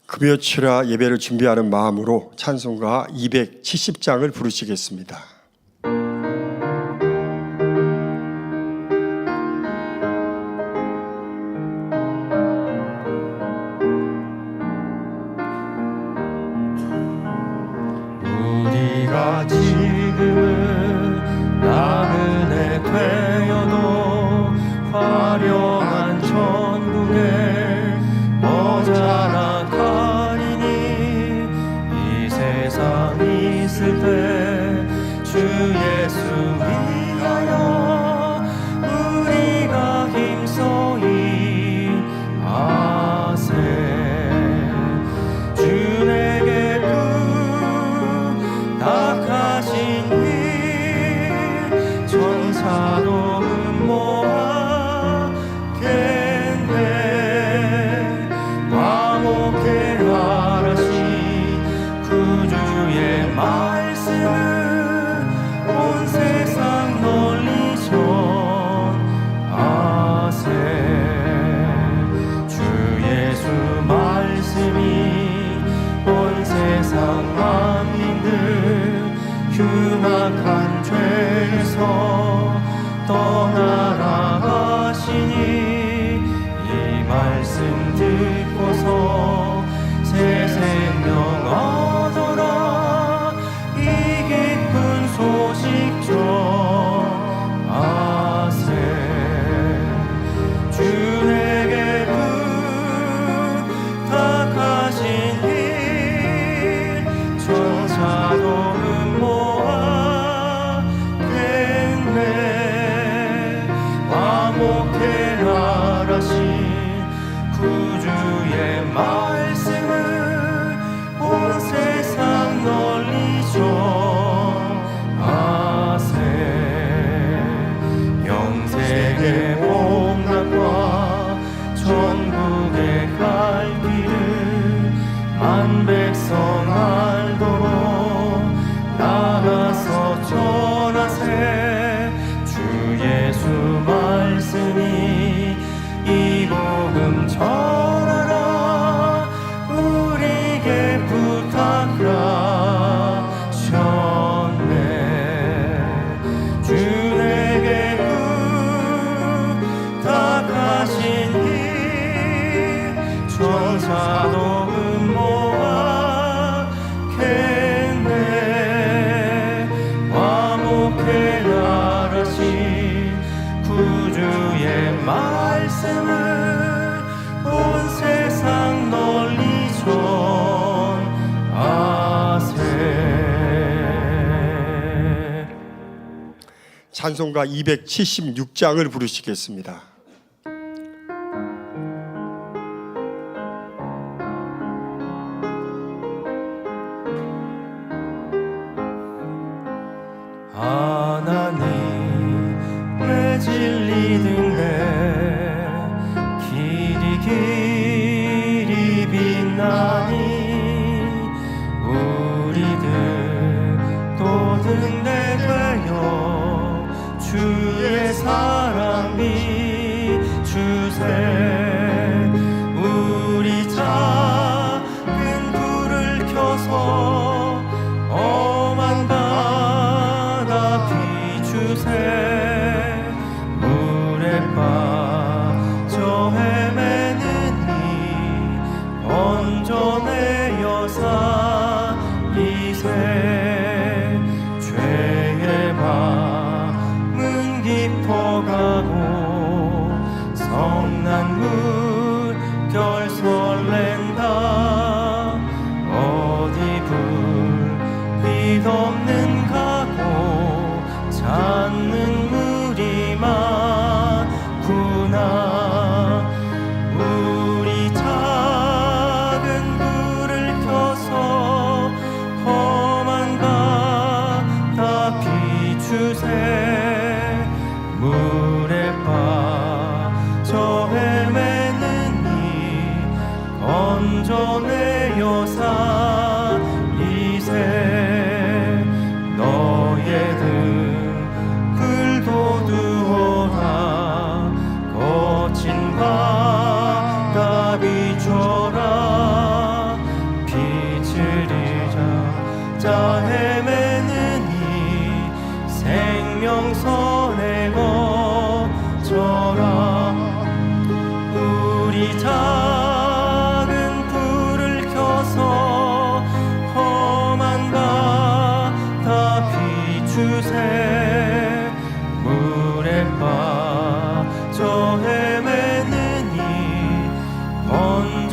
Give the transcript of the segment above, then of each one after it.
금요치라 예배를 준비하는 마음으로 찬송가 270장을 부르시겠습니다. 우리가 지금은 나그네 되어도 화려한 천국에 머자라 가리니 이 세상 있을 때 주 예수 위하여 우리가 힘써이 하세. 주 내게 부탁하신 일 천사도 음모하겠네. 화목해 하라신 구주의 말씀을 온 세상 널리 전하세. 주 예수 말씀이 온 세상 만민들 흉악한 죄에서 떠나라 하시니 이 말씀 듣고서 새 생명 얻어라. 이 기쁜 소식 전하세. 주 내게 부탁하신 일 천사도 음모하겠네. 화목해 하라신 구주의 말씀을 온 세상 널리 전하세. 영생의 복락과 천국에 갈 길을 만 백성 알도록 나가서 전하세. 주 예수 말씀이 이 복음 전하라. 우리에게 부탁하셨네. 주 내게 부탁하신 일 천사도 음모하겠네. 화목해 하라신 구주의 말씀을 온 세상 널리 전하세. 찬송가 276장을 부르시겠습니다. 하나님의 진리 등대 길이 길이 빛나니 우리들 또 등대 되어 주의 사랑 비추세. 우리 작은 불을 켜서 엄한 바다 비추세. 물에 빠져 헤매는 이 건져내어 살리세. 죄의 밤은 깊어가고 성난 물결 설렌다. 어디 불빛 없는 가고 찾는 물이 많구나. 우리 작은 불을 켜서 험한 바다 비추세. 물에 빠져 헤매는 이 건져내어 살리세. 너의 등불 도두어라. 거친 바다 비춰라.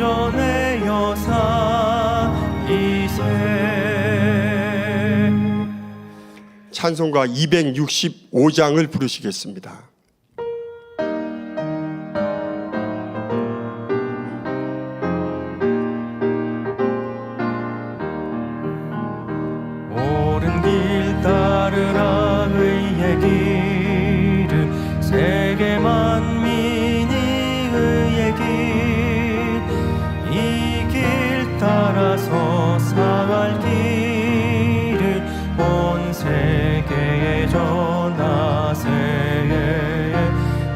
드러내어 살리세. 찬송가 265장을 부르시겠습니다. 옳은 길 따르라 의의 길을 세계 만민이 의의 길 이 길 따라서 사갈 길을 온 세계에 전하세.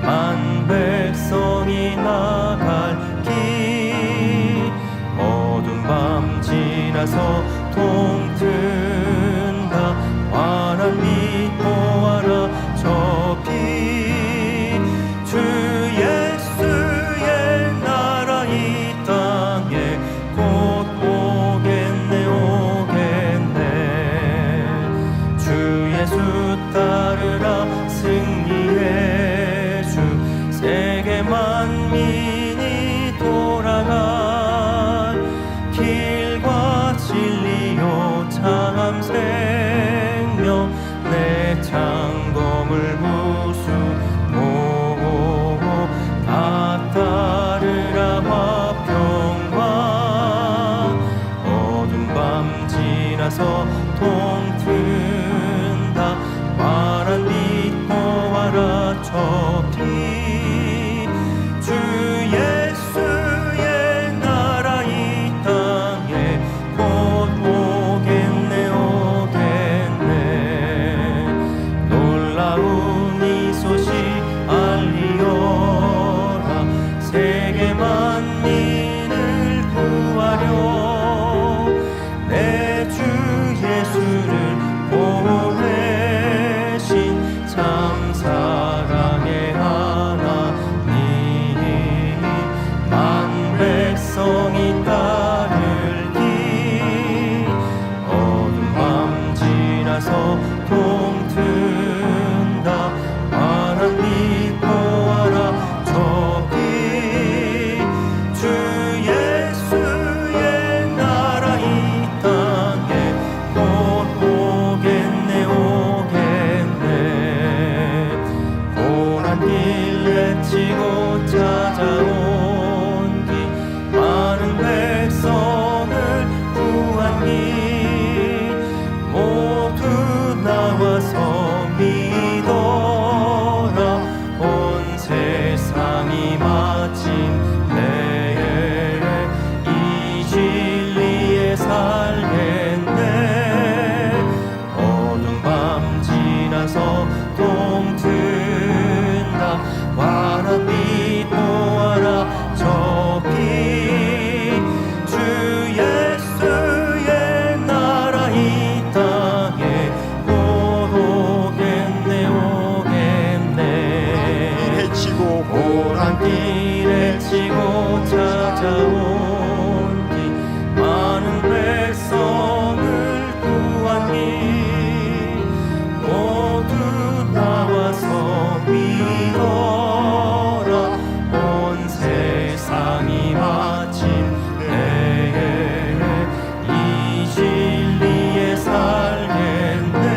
만 백성이 나갈 길 어두운 밤 지나서 동튼다. 환한 빛 보아라 저기 주 예수의 나라 이 땅에 곧 오겠네 오겠네. 주 예수 따르라 승리의 주 세계 만민이 돌아갈 길과 진리요 참 생명 내 창검을 부수고 다 따르라 화평과 어두운 밤 지나서 동튼다. 환한 빛 보아라 저기 주 예수의 나라 이 땅에 곧 오겠네 오겠네. 놀라운 이 소식 알리어라 세계 만민을 구하려 내 주 예수를 보내신 참 사랑의 하나님. 만 백성이 따를 길 어두운 밤 지나서 동튼다. 환한 빛 보아라 저기 주 예수의 나라 이 땅에 곧 오겠네 오겠네. 고난 길 내치고 찾아온 길 많은 백성을 구한 길 모두 나와서 믿어라. 온 세상이 마침내 이 진리에 살겠네. 어두운 밤 지나서 동튼다. 환한 빛 보아라 저기 주 예수의 나라 이 땅에 곧 오겠네 오겠네. 해치고 고난 길에 치고 찾아온 길 많은 백성을 구한 길 모두 나와서 믿어라. 온 세상이 마침내 이 진리에 살겠네.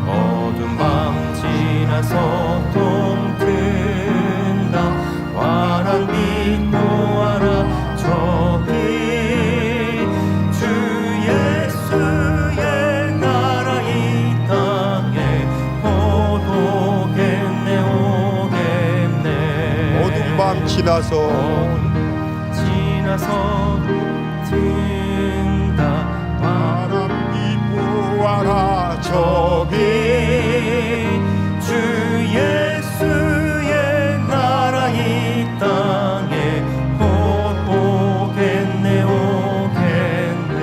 어두운 밤 지나서 동튼다. 환한 빛 보아라 저기 주 예수의 나라 이 땅에 곧 오겠네 오겠네. 어두운 밤 지나서 든다. 바람 비부아라 저기 주 예수의 나라 이 땅에 곧 오겠네 오겠네.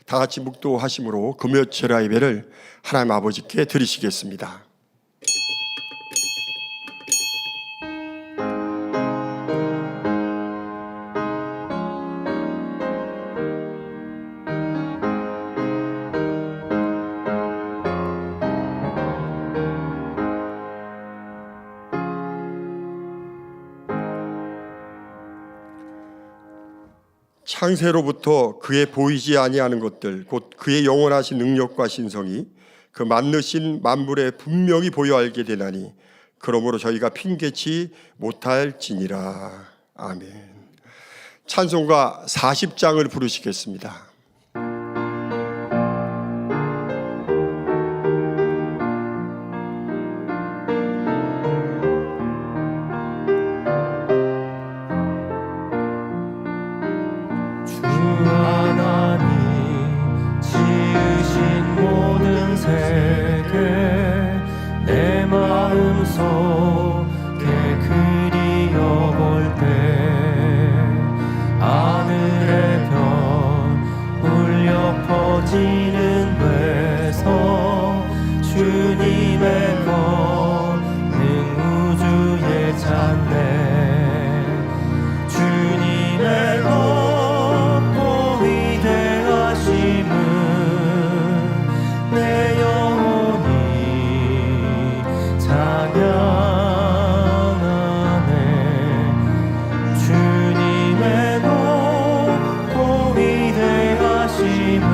다 같이 묵도하심으로 금요철야 예배를 하나님 아버지께 드리시겠습니다. 창세로부터 그의 보이지 아니하는 것들 곧 그의 영원하신 능력과 신성이 그 만드신 만물에 분명히 보여 알게 되나니 그러므로 저희가 핑계치 못할지니라. 아멘. 찬송가 40장을 부르시겠습니다. 하나님 지으신 모든 세계 내 마음속에 그리어볼 때 하늘의 별 울려 퍼지는 외성 주님의 권능 우주에 찬네 주님의 내 영혼이 찬양하네 주님의 높고 위대하심은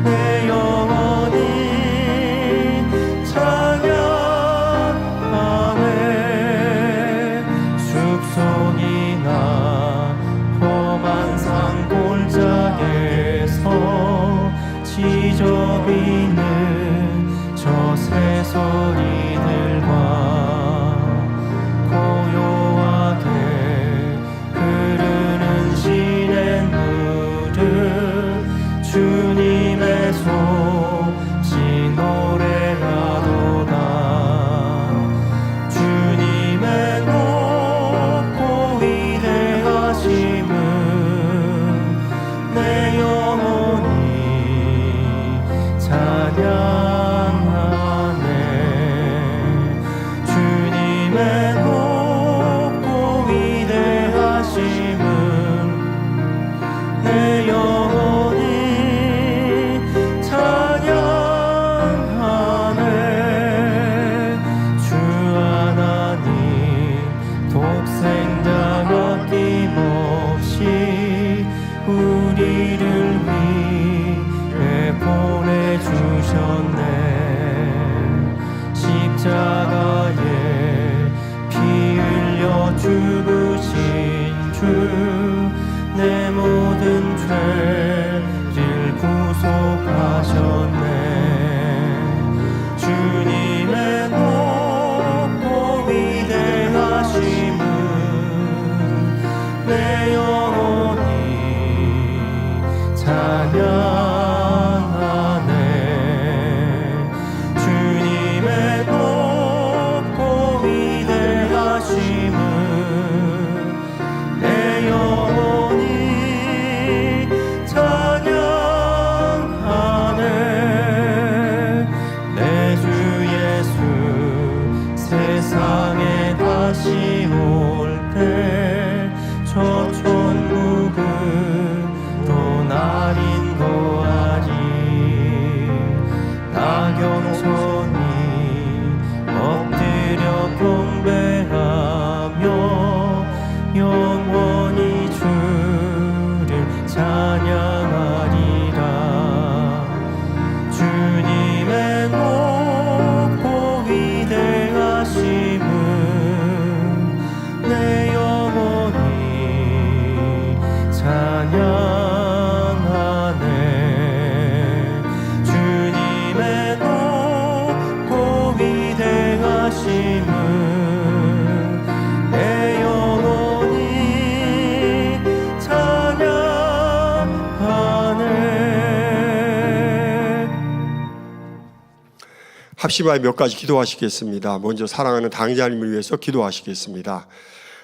내 영혼이 찬양하네 숲속이나 험한 산골짜기에서 지저귀는 저 새소리들과 고요하게 흐르는 시냇물을 주님의 솜씨 노래하도다 주님의 높고 위대하심은 내 영혼이 찬양하네 주님의 높고 위대하심은 내 영혼이 찬양하네 주 하나님 독생자가 아낌없이 우리를 위해 보내주셨네 십자가에 피 흘려 죽으신 주 내 모든 죄를 구속하셨네 주님의 높고 위대하심은 내 영혼이 찬양하네 주님의 높고 위대하심은 내 영혼이 찬양하네 내 주 예수 세상에 다시 올 때 저 천국은 또 날인 거아니 나경손이 엎드려 경배하며 영원히 주를 찬양하리라 주님의 높고 위대하심은 내 영혼이 찬양하네 주님의 높고 위대하심은 내 영혼이 찬양하네 합심하여 몇 가지 기도하시겠습니다. 먼저 사랑하는 당자님을 위해서 기도하시겠습니다.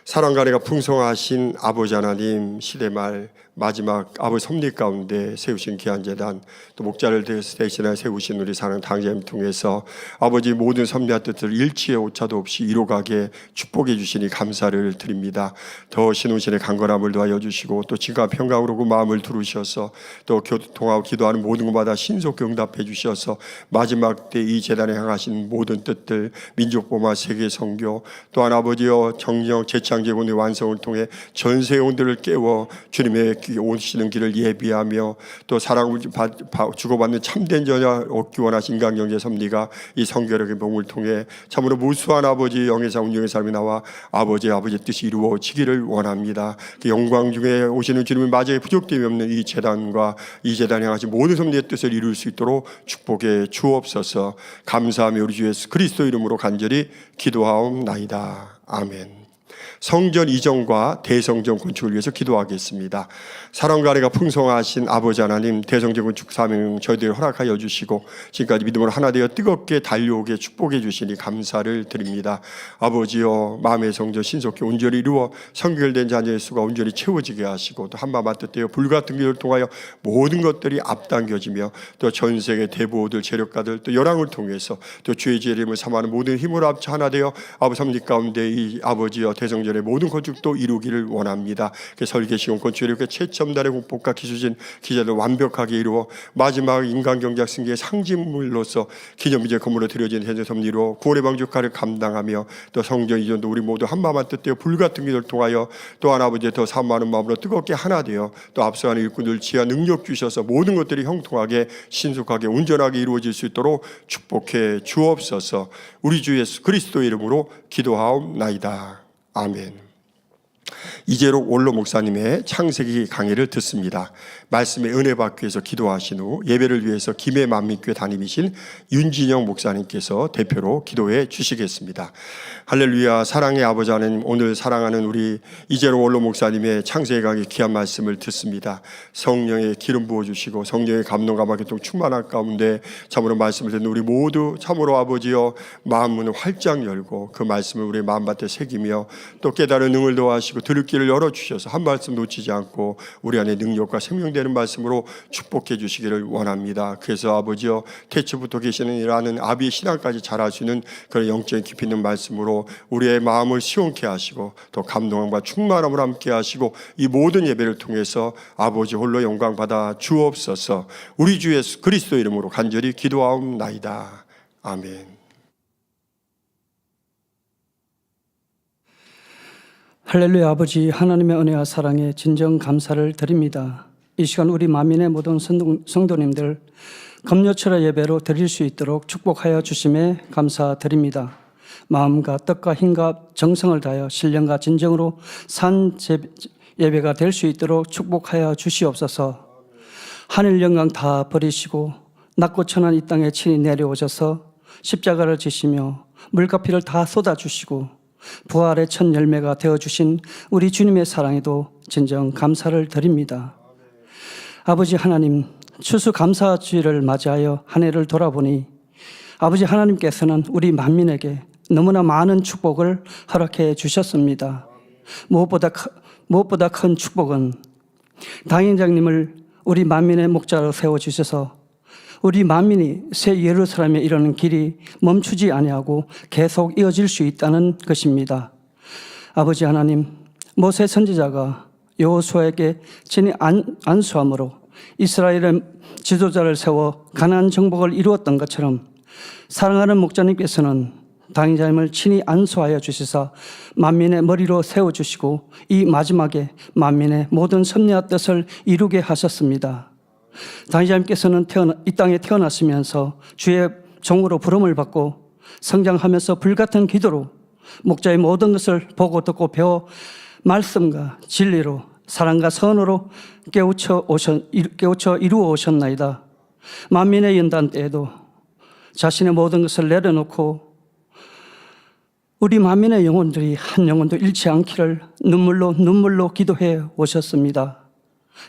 사랑과 은혜가 풍성하신 아버지 하나님, 시대말 마지막 아버지 섭리 가운데 세우신 귀한 재단, 또 목자를 대신하여 세우신 우리 사랑하는 당자님 통해서 아버지 모든 섭리와 뜻을 일치의 오차도 없이 이루가게 축복해 주시니 감사를 드립니다. 더 신우신의 강건함을 도하여 주시고 또 지가 평강으로 그 마음을 두르셔서 또 교통하고 기도하는 모든 것마다 신속히 응답해 주셔서 마지막 때 이 재단에 향하신 모든 뜻들, 민족보마 세계 선교, 또한 아버지여 정령 재창 백상제군의 완성을 통해 전세 영혼들을 깨워 주님의 오시는 길을 예비하며 또 사랑을 주고받는 참된 전야 얻기 원하신 인간경제 섭리가 이 성결하게 복음을 통해 참으로 무수한 아버지 영예사 운영의 삶이 나와 아버지의 뜻이 이루어지기를 원합니다. 그 영광 중에 오시는 주님을 맞이해 부족됨이 없는 이 재단과 이 재단에 향하신 모든 섭리의 뜻을 이룰 수 있도록 축복해 주옵소서. 감사하며 우리 주 예수 그리스도 이름으로 간절히 기도하옵나이다. 아멘. 성전 이전과 대성전 건축을 위해서 기도하겠습니다. 사랑과 은혜가 풍성하신 아버지 하나님, 대성전 건축 사명 저희들 허락하여 주시고 지금까지 믿음으로 하나 되어 뜨겁게 달려오게 축복해 주시니 감사를 드립니다. 아버지여, 마음의 성전 신속히 온전히 이루어 성결된 자녀의 수가 온전히 채워지게 하시고 또 한마음 한뜻되어 불같은 길을 통하여 모든 것들이 앞당겨지며 또 전 세계 대보들 재력가들 또 열왕을 통해서 또 주의 이름을 삼하는 모든 힘을 합쳐 하나 되어 아버지 섭리 가운데 이 아버지여 대성전의 모든 건축도 이루기를 원합니다. 그 설계시공 건축에 이렇게 최첨단의 국보과 기술진 기자들 완벽하게 이루어 마지막 인간경제학 승계의 상징물로서 기념비제 건물로 드려진 현재 섭리로 구원의 방주카를 감당하며 또 성전 이전도 우리 모두 한마음 한뜻되어 불같은 길을 통하여 또한 아버지의 더 사모하는 마음으로 뜨겁게 하나 되어 또 앞서가는 일꾼들 지하 능력 주셔서 모든 것들이 형통하게 신속하게 온전하게 이루어질 수 있도록 축복해 주옵소서. 우리 주 예수 그리스도 이름으로 기도하옵나이다. 아멘. 이재록 원로 목사님의 창세기 강의를 듣습니다. 말씀의 은혜 받기 위해서 기도하신 후 예배를 위해서 김해 만민교회 담임이신 윤진영 목사님께서 대표로 기도해 주시겠습니다. 할렐루야. 사랑의 아버지 하나님, 오늘 사랑하는 우리 이재록 원로 목사님의 창세기 강의 귀한 말씀을 듣습니다. 성령의 기름 부어주시고 성령의 감동과 막교통 충만한 가운데 참으로 말씀을 듣는 우리 모두 참으로 아버지여 마음 문을 활짝 열고 그 말씀을 우리의 마음밭에 새기며 또 깨달은 능을 더하시고 들을 길을 열어주셔서 한 말씀 놓치지 않고 우리 안에 능력과 생명되는 말씀으로 축복해 주시기를 원합니다. 그래서 아버지여 태초부터 계시는 이라는 아비의 신앙까지 잘할 수 있는 그런 영적인 깊이 있는 말씀으로 우리의 마음을 시원케 하시고 또 감동함과 충만함을 함께 하시고 이 모든 예배를 통해서 아버지 홀로 영광 받아 주옵소서. 우리 주 예수 그리스도 이름으로 간절히 기도하옵나이다. 아멘. 할렐루야. 아버지 하나님의 은혜와 사랑에 진정 감사를 드립니다. 이 시간 우리 만민의 모든 성도님들 금요철의 예배로 드릴 수 있도록 축복하여 주심에 감사드립니다. 마음과 뜻과 힘과 정성을 다하여 신령과 진정으로 산 예배가 될 수 있도록 축복하여 주시옵소서. 하늘 영광 다 버리시고 낮고 천한 이 땅에 친히 내려오셔서 십자가를 지시며 물과 피를 다 쏟아주시고 부활의 첫 열매가 되어주신 우리 주님의 사랑에도 진정 감사를 드립니다. 아버지 하나님, 추수감사주일을 맞이하여 한 해를 돌아보니 아버지 하나님께서는 우리 만민에게 너무나 많은 축복을 허락해 주셨습니다. 무엇보다 큰 축복은 당행장님을 우리 만민의 목자로 세워주셔서 우리 만민이 새 예루살렘에 이르는 길이 멈추지 아니하고 계속 이어질 수 있다는 것입니다. 아버지 하나님, 모세 선지자가 여호수아에게 친히 안수함으로 이스라엘의 지도자를 세워 가나안 정복을 이루었던 것처럼 사랑하는 목자님께서는 당의자님을 친히 안수하여 주시사 만민의 머리로 세워주시고 이 마지막에 만민의 모든 섭리와 뜻을 이루게 하셨습니다. 당의자님께서는 이 땅에 태어나시면서 주의 종으로 부름을 받고 성장하면서 불같은 기도로 목자의 모든 것을 보고 듣고 배워 말씀과 진리로 사랑과 선으로 깨우쳐 이루어 오셨나이다. 만민의 연단 때에도 자신의 모든 것을 내려놓고 우리 만민의 영혼들이 한 영혼도 잃지 않기를 눈물로 기도해 오셨습니다.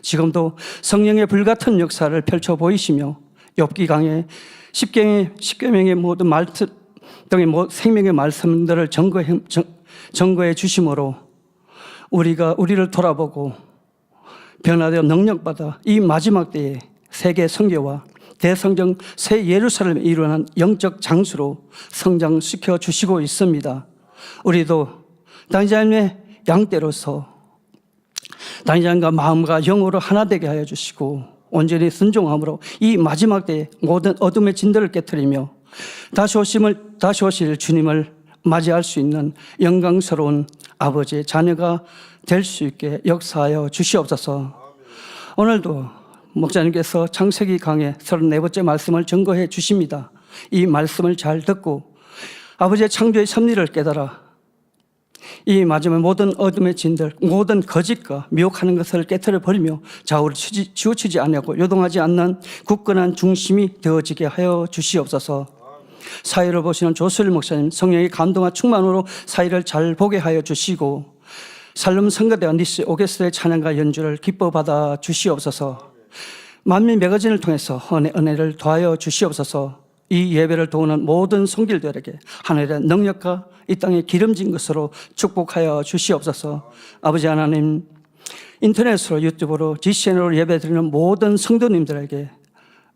지금도 성령의 불같은 역사를 펼쳐 보이시며 욥기강의 십계명의 모든 말씀 등의 생명의 말씀들을 증거해 주심으로 우리를 돌아보고 변화되어 능력받아 이 마지막 때에 세계 성교와 대성경 새 예루살렘에 이루는 영적 장수로 성장시켜 주시고 있습니다. 우리도 당장의 양떼로서 당장과 마음과 영으로 하나 되게 하여 주시고 온전히 순종함으로 이 마지막 때에 모든 어둠의 진들을 깨뜨리며 다시 오실 주님을 맞이할 수 있는 영광스러운 아버지의 자녀가 될 수 있게 역사하여 주시옵소서. 오늘도 목사님께서 창세기 강의 34번째 말씀을 증거해 주십니다. 이 말씀을 잘 듣고 아버지의 창조의 섭리를 깨달아 이 마지막 모든 어둠의 진들, 모든 거짓과 미혹하는 것을 깨트려 버리며 좌우를 치우치지 않고 요동하지 않는 굳건한 중심이 되어지게 하여 주시옵소서. 사회를 보시는 조수일 목사님, 성령의 감동과 충만으로 사회를 잘 보게 하여 주시고 살름 성가대와 니스 오게스트의 찬양과 연주를 기뻐 받아 주시옵소서. 만민 매거진을 통해서 은혜를 더하여 주시옵소서. 이 예배를 도우는 모든 성길들에게 하늘의 능력과 이 땅에 기름진 것으로 축복하여 주시옵소서. 아버지 하나님, 인터넷으로 유튜브로 GCN으로 예배드리는 모든 성도님들에게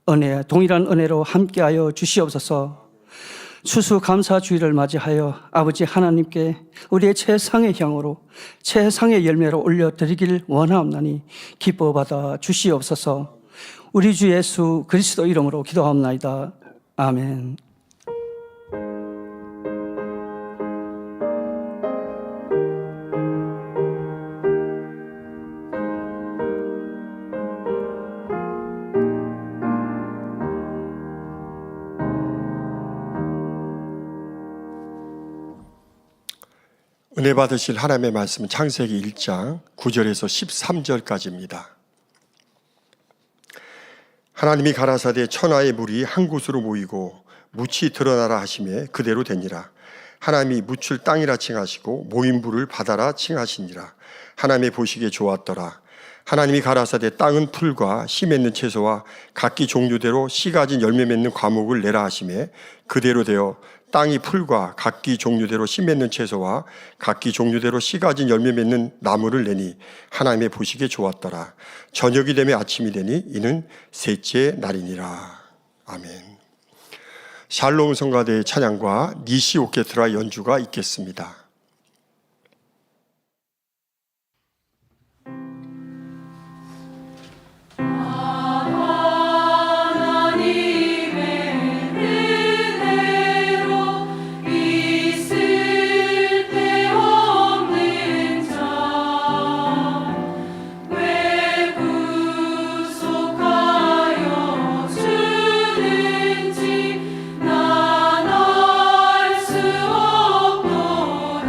은혜, 동일한 은혜로 함께하여 주시옵소서. 추수감사주의를 맞이하여 아버지 하나님께 우리의 최상의 향으로 최상의 열매로 올려드리길 원하옵나니 기뻐 받아 주시옵소서. 우리 주 예수 그리스도 이름으로 기도하옵나이다. 아멘. 은혜 받으실 하나님의 말씀은 창세기 1장 9절에서 13절까지입니다. 하나님이 가라사대 천하의 물이 한 곳으로 모이고 묻이 드러나라 하시매 그대로 되니라. 하나님이 묻을 땅이라 칭하시고 모인 물을 바다라 칭하시니라. 하나님의 보시기에 좋았더라. 하나님이 가라사대 땅은 풀과 씨 맺는 채소와 각기 종류대로 씨 가진 열매 맺는 과목을 내라 하시매 그대로 되어 땅이 풀과 각기 종류대로 씨 맺는 채소와 각기 종류대로 씨 가진 열매 맺는 나무를 내니 하나님의 보시기에 좋았더라. 저녁이 되며 아침이 되니 이는 셋째 날이니라. 아멘. 샬롬 성가대의 찬양과 니시 오케스트라 연주가 있겠습니다. 난 알 수 없노라.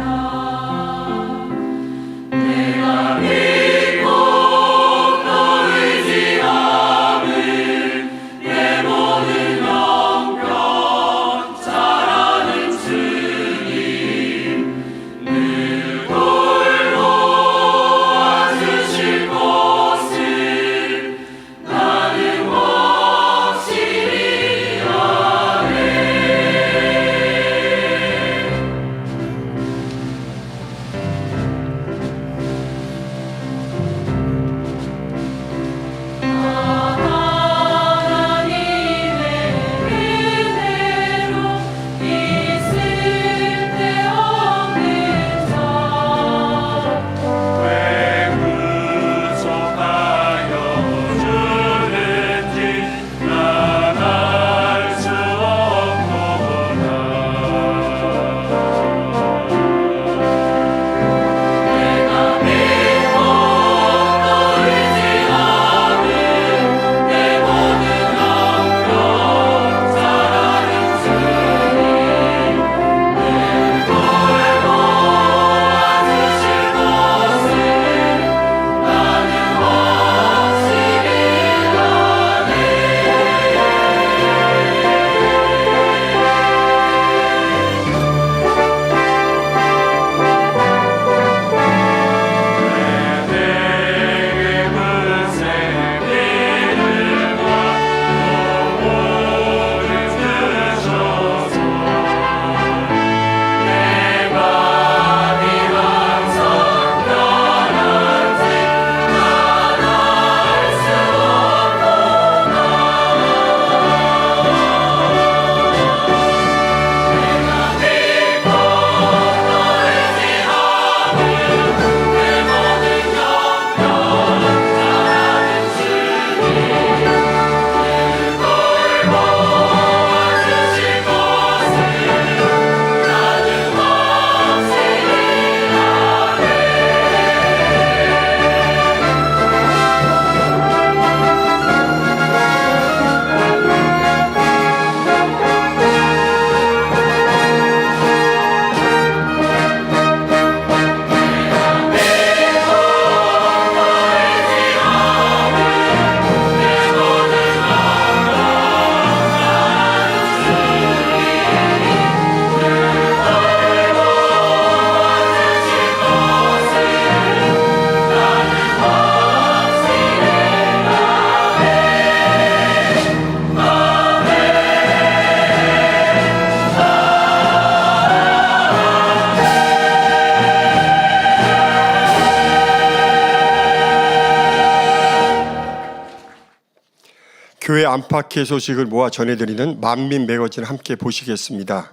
교회 안팎의 소식을 모아 전해드리는 만민 매거진 함께 보시겠습니다.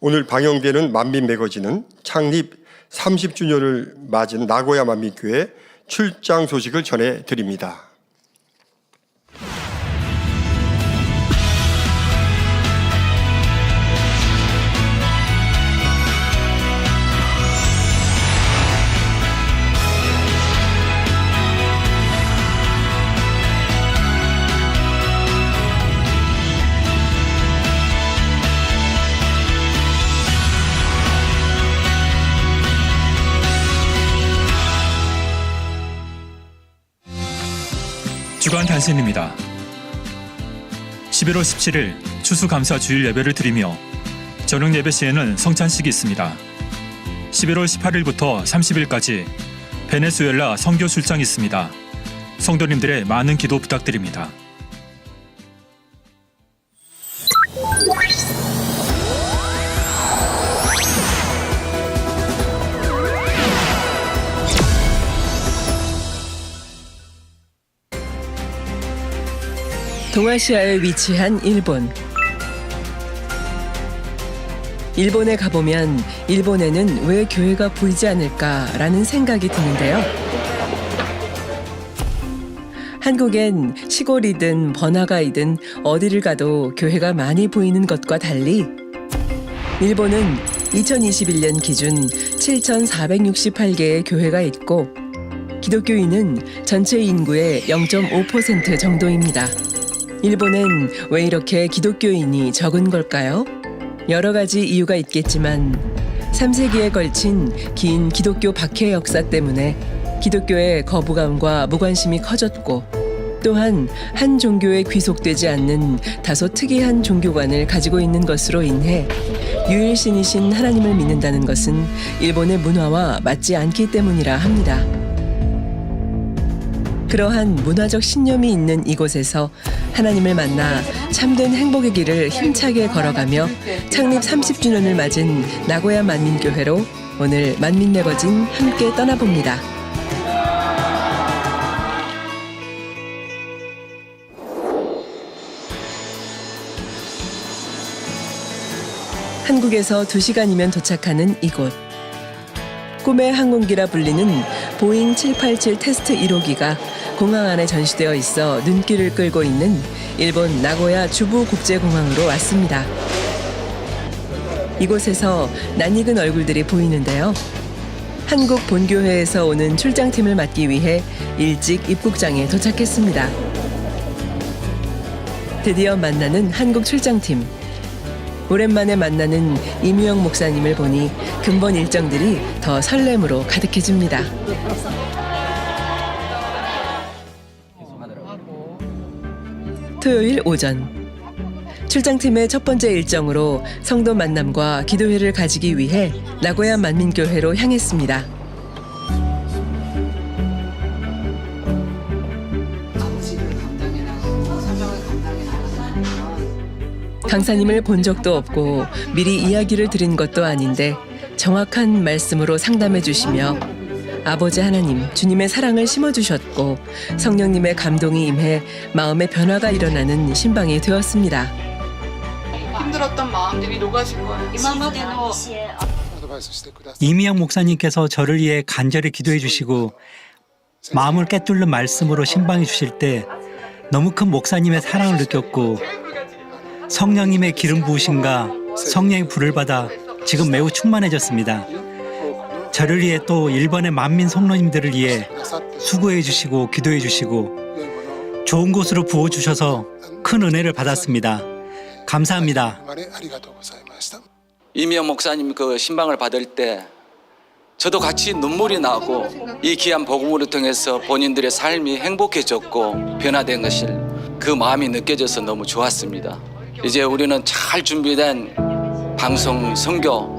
오늘 방영되는 만민 매거진은 창립 30주년을 맞은 나고야 만민교회 출장 소식을 전해드립니다. 주간 단신입니다. 11월 17일 추수감사 주일 예배를 드리며 저녁 예배 시에는 성찬식이 있습니다. 11월 18일부터 30일까지 베네수엘라 선교 출장이 있습니다. 성도님들의 많은 기도 부탁드립니다. 동아시아에 위치한 일본. 일본에 가보면 일본에는 왜 교회가 보이지 않을까라는 생각이 드는데요. 한국엔 시골이든 번화가이든 어디를 가도 교회가 많이 보이는 것과 달리 일본은 2021년 기준 7,468개의 교회가 있고 기독교인은 전체 인구의 0.5% 정도입니다. 일본엔 왜 이렇게 기독교인이 적은 걸까요? 여러 가지 이유가 있겠지만 3세기에 걸친 긴 기독교 박해 역사 때문에 기독교의 거부감과 무관심이 커졌고 또한 한 종교에 귀속되지 않는 다소 특이한 종교관을 가지고 있는 것으로 인해 유일신이신 하나님을 믿는다는 것은 일본의 문화와 맞지 않기 때문이라 합니다. 그러한 문화적 신념이 있는 이곳에서 하나님을 만나 참된 행복의 길을 힘차게 걸어가며 창립 30주년을 맞은 나고야 만민교회로 오늘 만민 매거진 함께 떠나봅니다. 한국에서 2시간이면 도착하는 이곳. 꿈의 항공기라 불리는 보잉 787 테스트 1호기가 공항 안에 전시되어 있어 눈길을 끌고 있는 일본 나고야 주부국제공항으로 왔습니다. 이곳에서 낯익은 얼굴들이 보이는데요. 한국 본교회에서 오는 출장팀을 맡기 위해 일찍 입국장에 도착했습니다. 드디어 만나는 한국 출장팀. 오랜만에 만나는 이무영 목사님을 보니 근본 일정들이 더 설렘으로 가득해집니다. 토요일 오전 출장팀의 첫 번째 일정으로 성도 만남과 기도회를 가지기 위해 나고야 만민교회로 향했습니다. 강사님을 본 적도 없고 미리 이야기를 드린 것도 아닌데 정확한 말씀으로 상담해 주시며 아버지 하나님, 주님의 사랑을 심어주셨고 성령님의 감동이 임해 마음의 변화가 일어나는 신방이 되었습니다. 힘들었던 마음들이 녹아질 거예요. 이미영 목사님께서 저를 위해 간절히 기도해 주시고 마음을 꿰뚫는 말씀으로 신방해 주실 때 너무 큰 목사님의 사랑을 느꼈고 성령님의 기름 부으심과 성령의 불을 받아 지금 매우 충만해졌습니다. 저를 위해 또 일본의 만민 성도님들을 위해 수고해 주시고 기도해 주시고 좋은 곳으로 부어주셔서 큰 은혜를 받았습니다. 감사합니다. 이미영 목사님 그 신방을 받을 때 저도 같이 눈물이 나고 이 귀한 복음을 통해서 본인들의 삶이 행복해졌고 변화된 것을 그 마음이 느껴져서 너무 좋았습니다. 이제 우리는 잘 준비된 방송 선교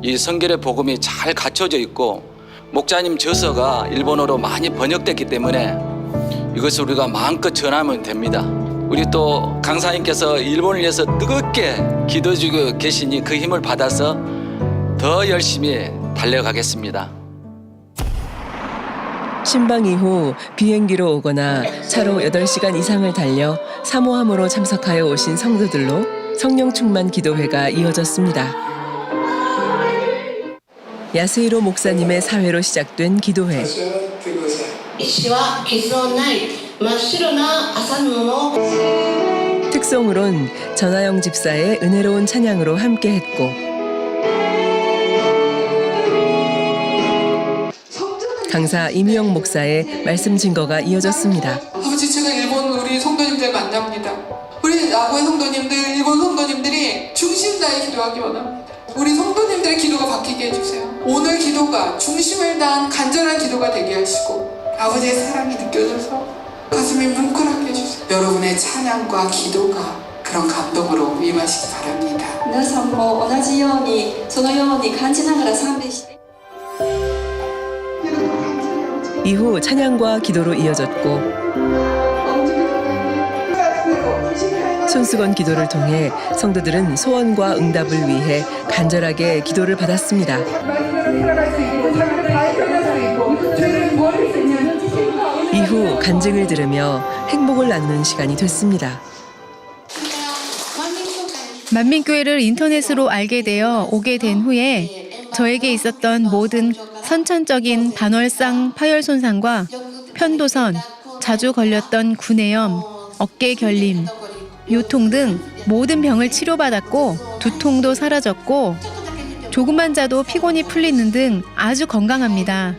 이 선결의 복음이 잘 갖춰져 있고 목자님 저서가 일본어로 많이 번역됐기 때문에 이것을 우리가 마음껏 전하면 됩니다. 우리 또 강사님께서 일본을 위해서 뜨겁게 기도해주고 계시니 그 힘을 받아서 더 열심히 달려가겠습니다. 신방 이후 비행기로 오거나 차로 8시간 이상을 달려 사모함으로 참석하여 오신 성도들로 성령 충만 기도회가 이어졌습니다. 야스히로 목사님의 사회로 시작된 기도회. 石は傷のない真っ白な麻布 특송으론 전하영 집사의 은혜로운 찬양으로 함께했고 강사 이미영 목사의 말씀 증거가 이어졌습니다. 아버지, 제가 일본 우리 성도님들 만납니다. 우리 나고의 성도님들, 일본 성도님들이 중심 다해 기도하기 원합니다. 우리 성도님들의 기도가 바뀌게 해주세요. 오늘 기도가 중심을 다한 간절한 기도가 되게 하시고 아버지의 사랑이 느껴져서 가슴이 뭉클하게 해주세요. 여러분의 찬양과 기도가 그런 감동으로 임하시기 바랍니다. 皆さんも同じようにそのように感じながら賛美して 이후 찬양과 기도로 이어졌고 손수건 기도를 통해 성도들은 소원과 응답을 위해 간절하게 기도를 받았습니다. 이후 간증을 들으며 행복을 나누는 시간이 됐습니다. 만민교회를 인터넷으로 알게 되어 오게 된 후에 저에게 있었던 모든 선천적인 반월상 파열 손상과 편도선, 자주 걸렸던 구내염, 어깨 결림, 요통 등 모든 병을 치료받았고 두통도 사라졌고 조금만 자도 피곤이 풀리는 등 아주 건강합니다.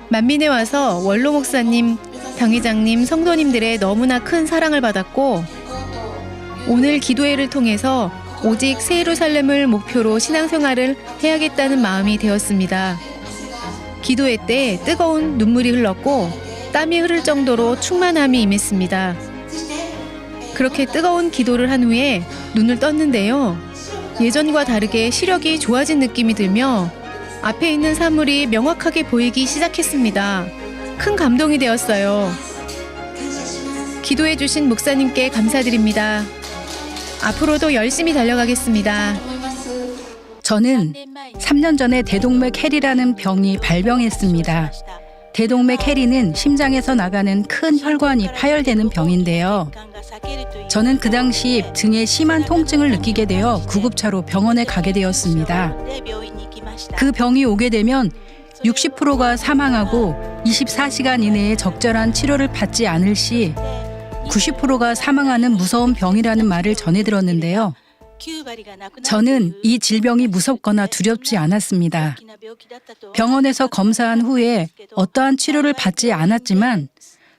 만민에 와서 원로 목사님, 병의장님, 성도님들의 너무나 큰 사랑을 받았고 오늘 기도회를 통해서 오직 새 예루살렘을 목표로 신앙생활을 해야겠다는 마음이 되었습니다. 기도회 때 뜨거운 눈물이 흘렀고 땀이 흐를 정도로 충만함이 임했습니다. 그렇게 뜨거운 기도를 한 후에 눈을 떴는데요. 예전과 다르게 시력이 좋아진 느낌이 들며 앞에 있는 사물이 명확하게 보이기 시작했습니다. 큰 감동이 되었어요. 기도해 주신 목사님께 감사드립니다. 앞으로도 열심히 달려가겠습니다. 저는 3년 전에 대동맥 해리라는 병이 발병했습니다. 대동맥 해리는 심장에서 나가는 큰 혈관이 파열되는 병인데요. 저는 그 당시 등에 심한 통증을 느끼게 되어 구급차로 병원에 가게 되었습니다. 그 병이 오게 되면 60%가 사망하고 24시간 이내에 적절한 치료를 받지 않을 시 90%가 사망하는 무서운 병이라는 말을 전해 들었는데요. 저는 이 질병이 무섭거나 두렵지 않았습니다. 병원에서 검사한 후에 어떠한 치료를 받지 않았지만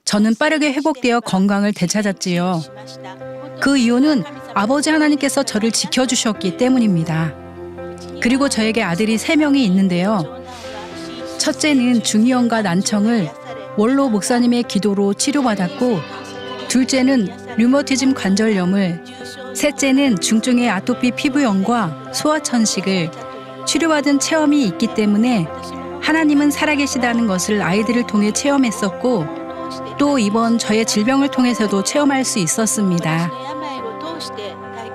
저는 빠르게 회복되어 건강을 되찾았지요. 그 이유는 아버지 하나님께서 저를 지켜주셨기 때문입니다. 그리고 저에게 아들이 3명이 있는데요. 첫째는 중이염과 난청을 원로 목사님의 기도로 치료받았고 둘째는 류머티즘 관절염을, 셋째는 중증의 아토피 피부염과 소아천식을 치료받은 체험이 있기 때문에 하나님은 살아계시다는 것을 아이들을 통해 체험했었고 또 이번 저의 질병을 통해서도 체험할 수 있었습니다.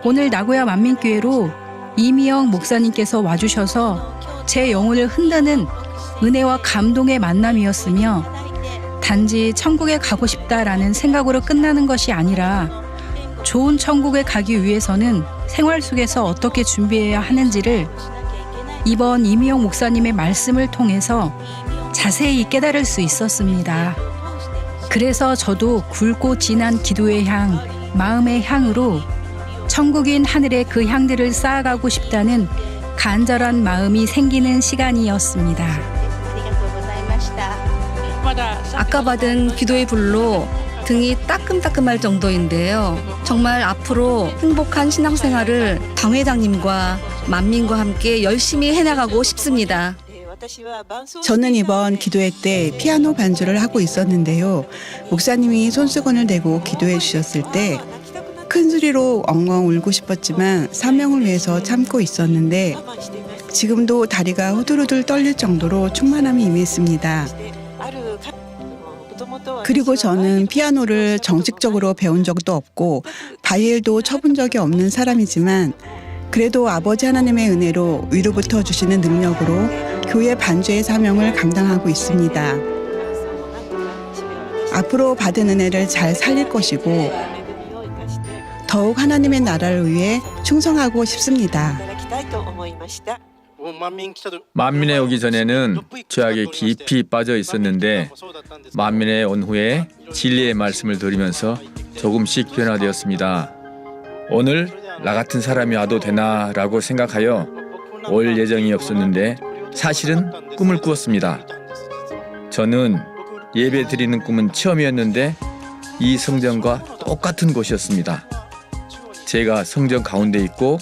오늘 나고야 만민교회로 이미영 목사님께서 와주셔서 제 영혼을 흔드는 은혜와 감동의 만남이었으며 단지 천국에 가고 싶다라는 생각으로 끝나는 것이 아니라 좋은 천국에 가기 위해서는 생활 속에서 어떻게 준비해야 하는지를 이번 이미영 목사님의 말씀을 통해서 자세히 깨달을 수 있었습니다. 그래서 저도 굵고 진한 기도의 향, 마음의 향으로 천국인 하늘의 그 향들을 쌓아가고 싶다는 간절한 마음이 생기는 시간이었습니다. 아까 받은 기도의 불로 등이 따끔따끔할 정도인데요. 정말 앞으로 행복한 신앙생활을 당회장님과 만민과 함께 열심히 해나가고 싶습니다. 저는 이번 기도회 때 피아노 반주를 하고 있었는데요. 목사님이 손수건을 대고 기도해 주셨을 때 큰 소리로 엉엉 울고 싶었지만 사명을 위해서 참고 있었는데 지금도 다리가 후들후들 떨릴 정도로 충만함이 임했습니다. 그리고 저는 피아노를 정식적으로 배운 적도 없고 바이엘도 쳐본 적이 없는 사람이지만 그래도 아버지 하나님의 은혜로 위로부터 주시는 능력으로 교회 반주의 사명을 감당하고 있습니다. 앞으로 받은 은혜를 잘 살릴 것이고 더욱 하나님의 나라를 위해 충성하고 싶습니다. 만민에 오기 전에는 죄악에 깊이 빠져 있었는데 만민에 온 후에 진리의 말씀을 들으면서 조금씩 변화되었습니다. 오늘 나 같은 사람이 와도 되나라고 생각하여 올 예정이 없었는데 사실은 꿈을 꾸었습니다. 저는 예배 드리는 꿈은 처음이었는데 이 성전과 똑같은 곳이었습니다. 제가 성전 가운데 있고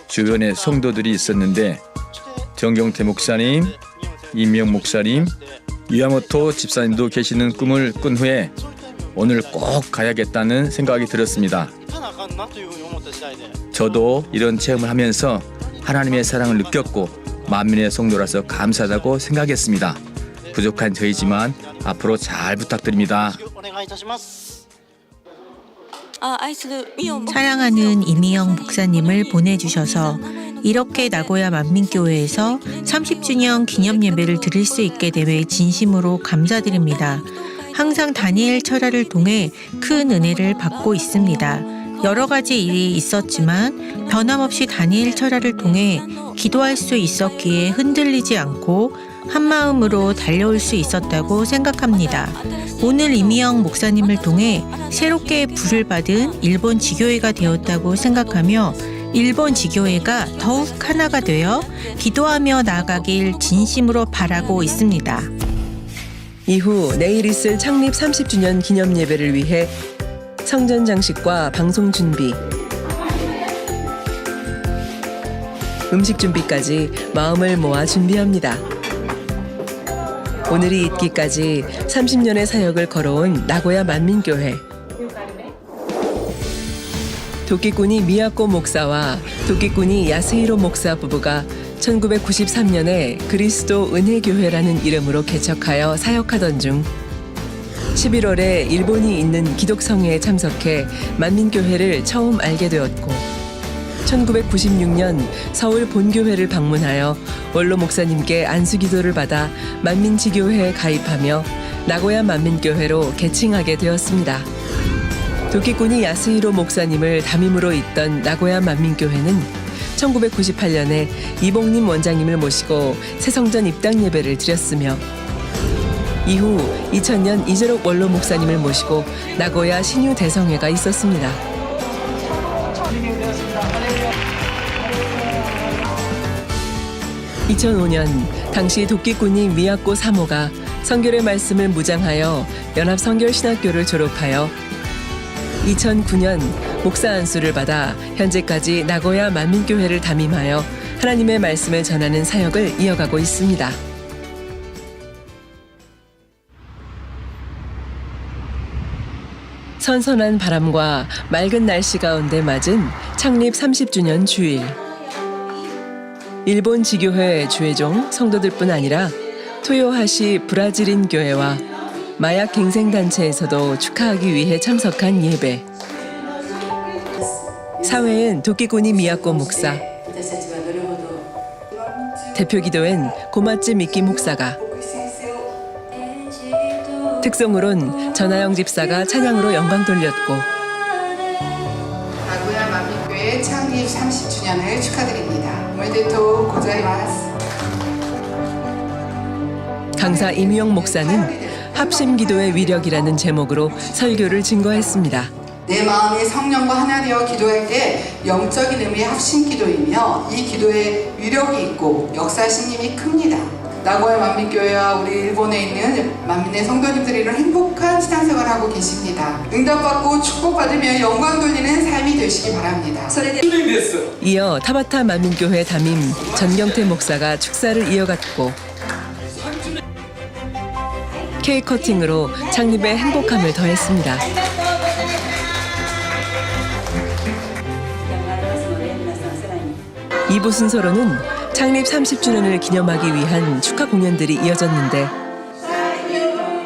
주변에 성도들이 있었는데 정경태 목사님, 임명 목사님, 유야모토 집사님도 계시는 꿈을 꾼 후에 오늘 꼭 가야겠다는 생각이 들었습니다. 저도 이런 체험을 하면서 하나님의 사랑을 느꼈고 만민의 성도라서 감사하다고 생각했습니다. 부족한 저희지만 앞으로 잘 부탁드립니다. 사랑하는 이미영 목사님을 보내주셔서 이렇게 나고야 만민교회에서 30주년 기념 예배를 드릴 수 있게 되어 진심으로 감사드립니다. 항상 다니엘 철야를 통해 큰 은혜를 받고 있습니다. 여러 가지 일이 있었지만 변함없이 다니엘 철야를 통해 기도할 수 있었기에 흔들리지 않고 한마음으로 달려올 수 있었다고 생각합니다. 오늘 이미영 목사님을 통해 새롭게 부를 받은 일본 지교회가 되었다고 생각하며 일본 지교회가 더욱 하나가 되어 기도하며 나아가길 진심으로 바라고 있습니다. 이후 내일 있을 창립 30주년 기념 예배를 위해 성전 장식과 방송 준비, 음식 준비까지 마음을 모아 준비합니다. 오늘이 있기까지 30년의 사역을 걸어온 나고야 만민교회. 도끼꾼이 미야코 목사와 도끼꾼이 야스히로 목사 부부가 1993년에 그리스도 은혜교회라는 이름으로 개척하여 사역하던 중 11월에 일본이 있는 기독성회에 참석해 만민교회를 처음 알게 되었고 1996년 서울 본교회를 방문하여 원로 목사님께 안수기도를 받아 만민지교회에 가입하며 나고야 만민교회로 개칭하게 되었습니다. 도끼꾼이 야스히로 목사님을 담임으로 잇던 나고야 만민교회는 1998년에 이봉님 원장님을 모시고 새성전 입당 예배를 드렸으며 이후 2000년 이재록 원로 목사님을 모시고 나고야 신유 대성회가 있었습니다. 2005년 당시 도끼꾼이 미야코 사모가 성결의 말씀을 무장하여 연합성결신학교를 졸업하여 2009년 목사 안수를 받아 현재까지 나고야 만민교회를 담임하여 하나님의 말씀을 전하는 사역을 이어가고 있습니다. 선선한 바람과 맑은 날씨 가운데 맞은 창립 30주년 주일. 일본 지교회 주회종 성도들뿐 아니라 토요하시 브라질인 교회와 마약 갱생단체에서도 축하하기 위해 참석한 예배. 사회엔 도끼꾼이 미야코 목사, 대표 기도엔 고마츠 미키 목사가, 특송으론 전하영 집사가 찬양으로 영광 돌렸고 나고야 만민교회 창립 30주년을 축하드립니다. 오메데토 고자이마스. 강사 임용 목사는 합심 기도의 위력이라는 제목으로 설교를 증거했습니다. 내 마음이 성령과 하나 되어 기도할 때 영적인 의미의 합심 기도이며 이 기도에 위력이 있고 역사하신 힘이 큽니다. 나고야 만민교회와 우리 일본에 있는 만민의 성도님들이 이런 행복한 신앙생활을 하고 계십니다. 응답받고 축복받으며 영광 돌리는 삶이 되시기 바랍니다. 이어 타바타 만민교회 담임 전경태 목사가 축사를 이어갔고 케이크 커팅으로 창립에 행복함을 더했습니다. 이부 순서로는 창립 30주년을 기념하기 위한 축하 공연들이 이어졌는데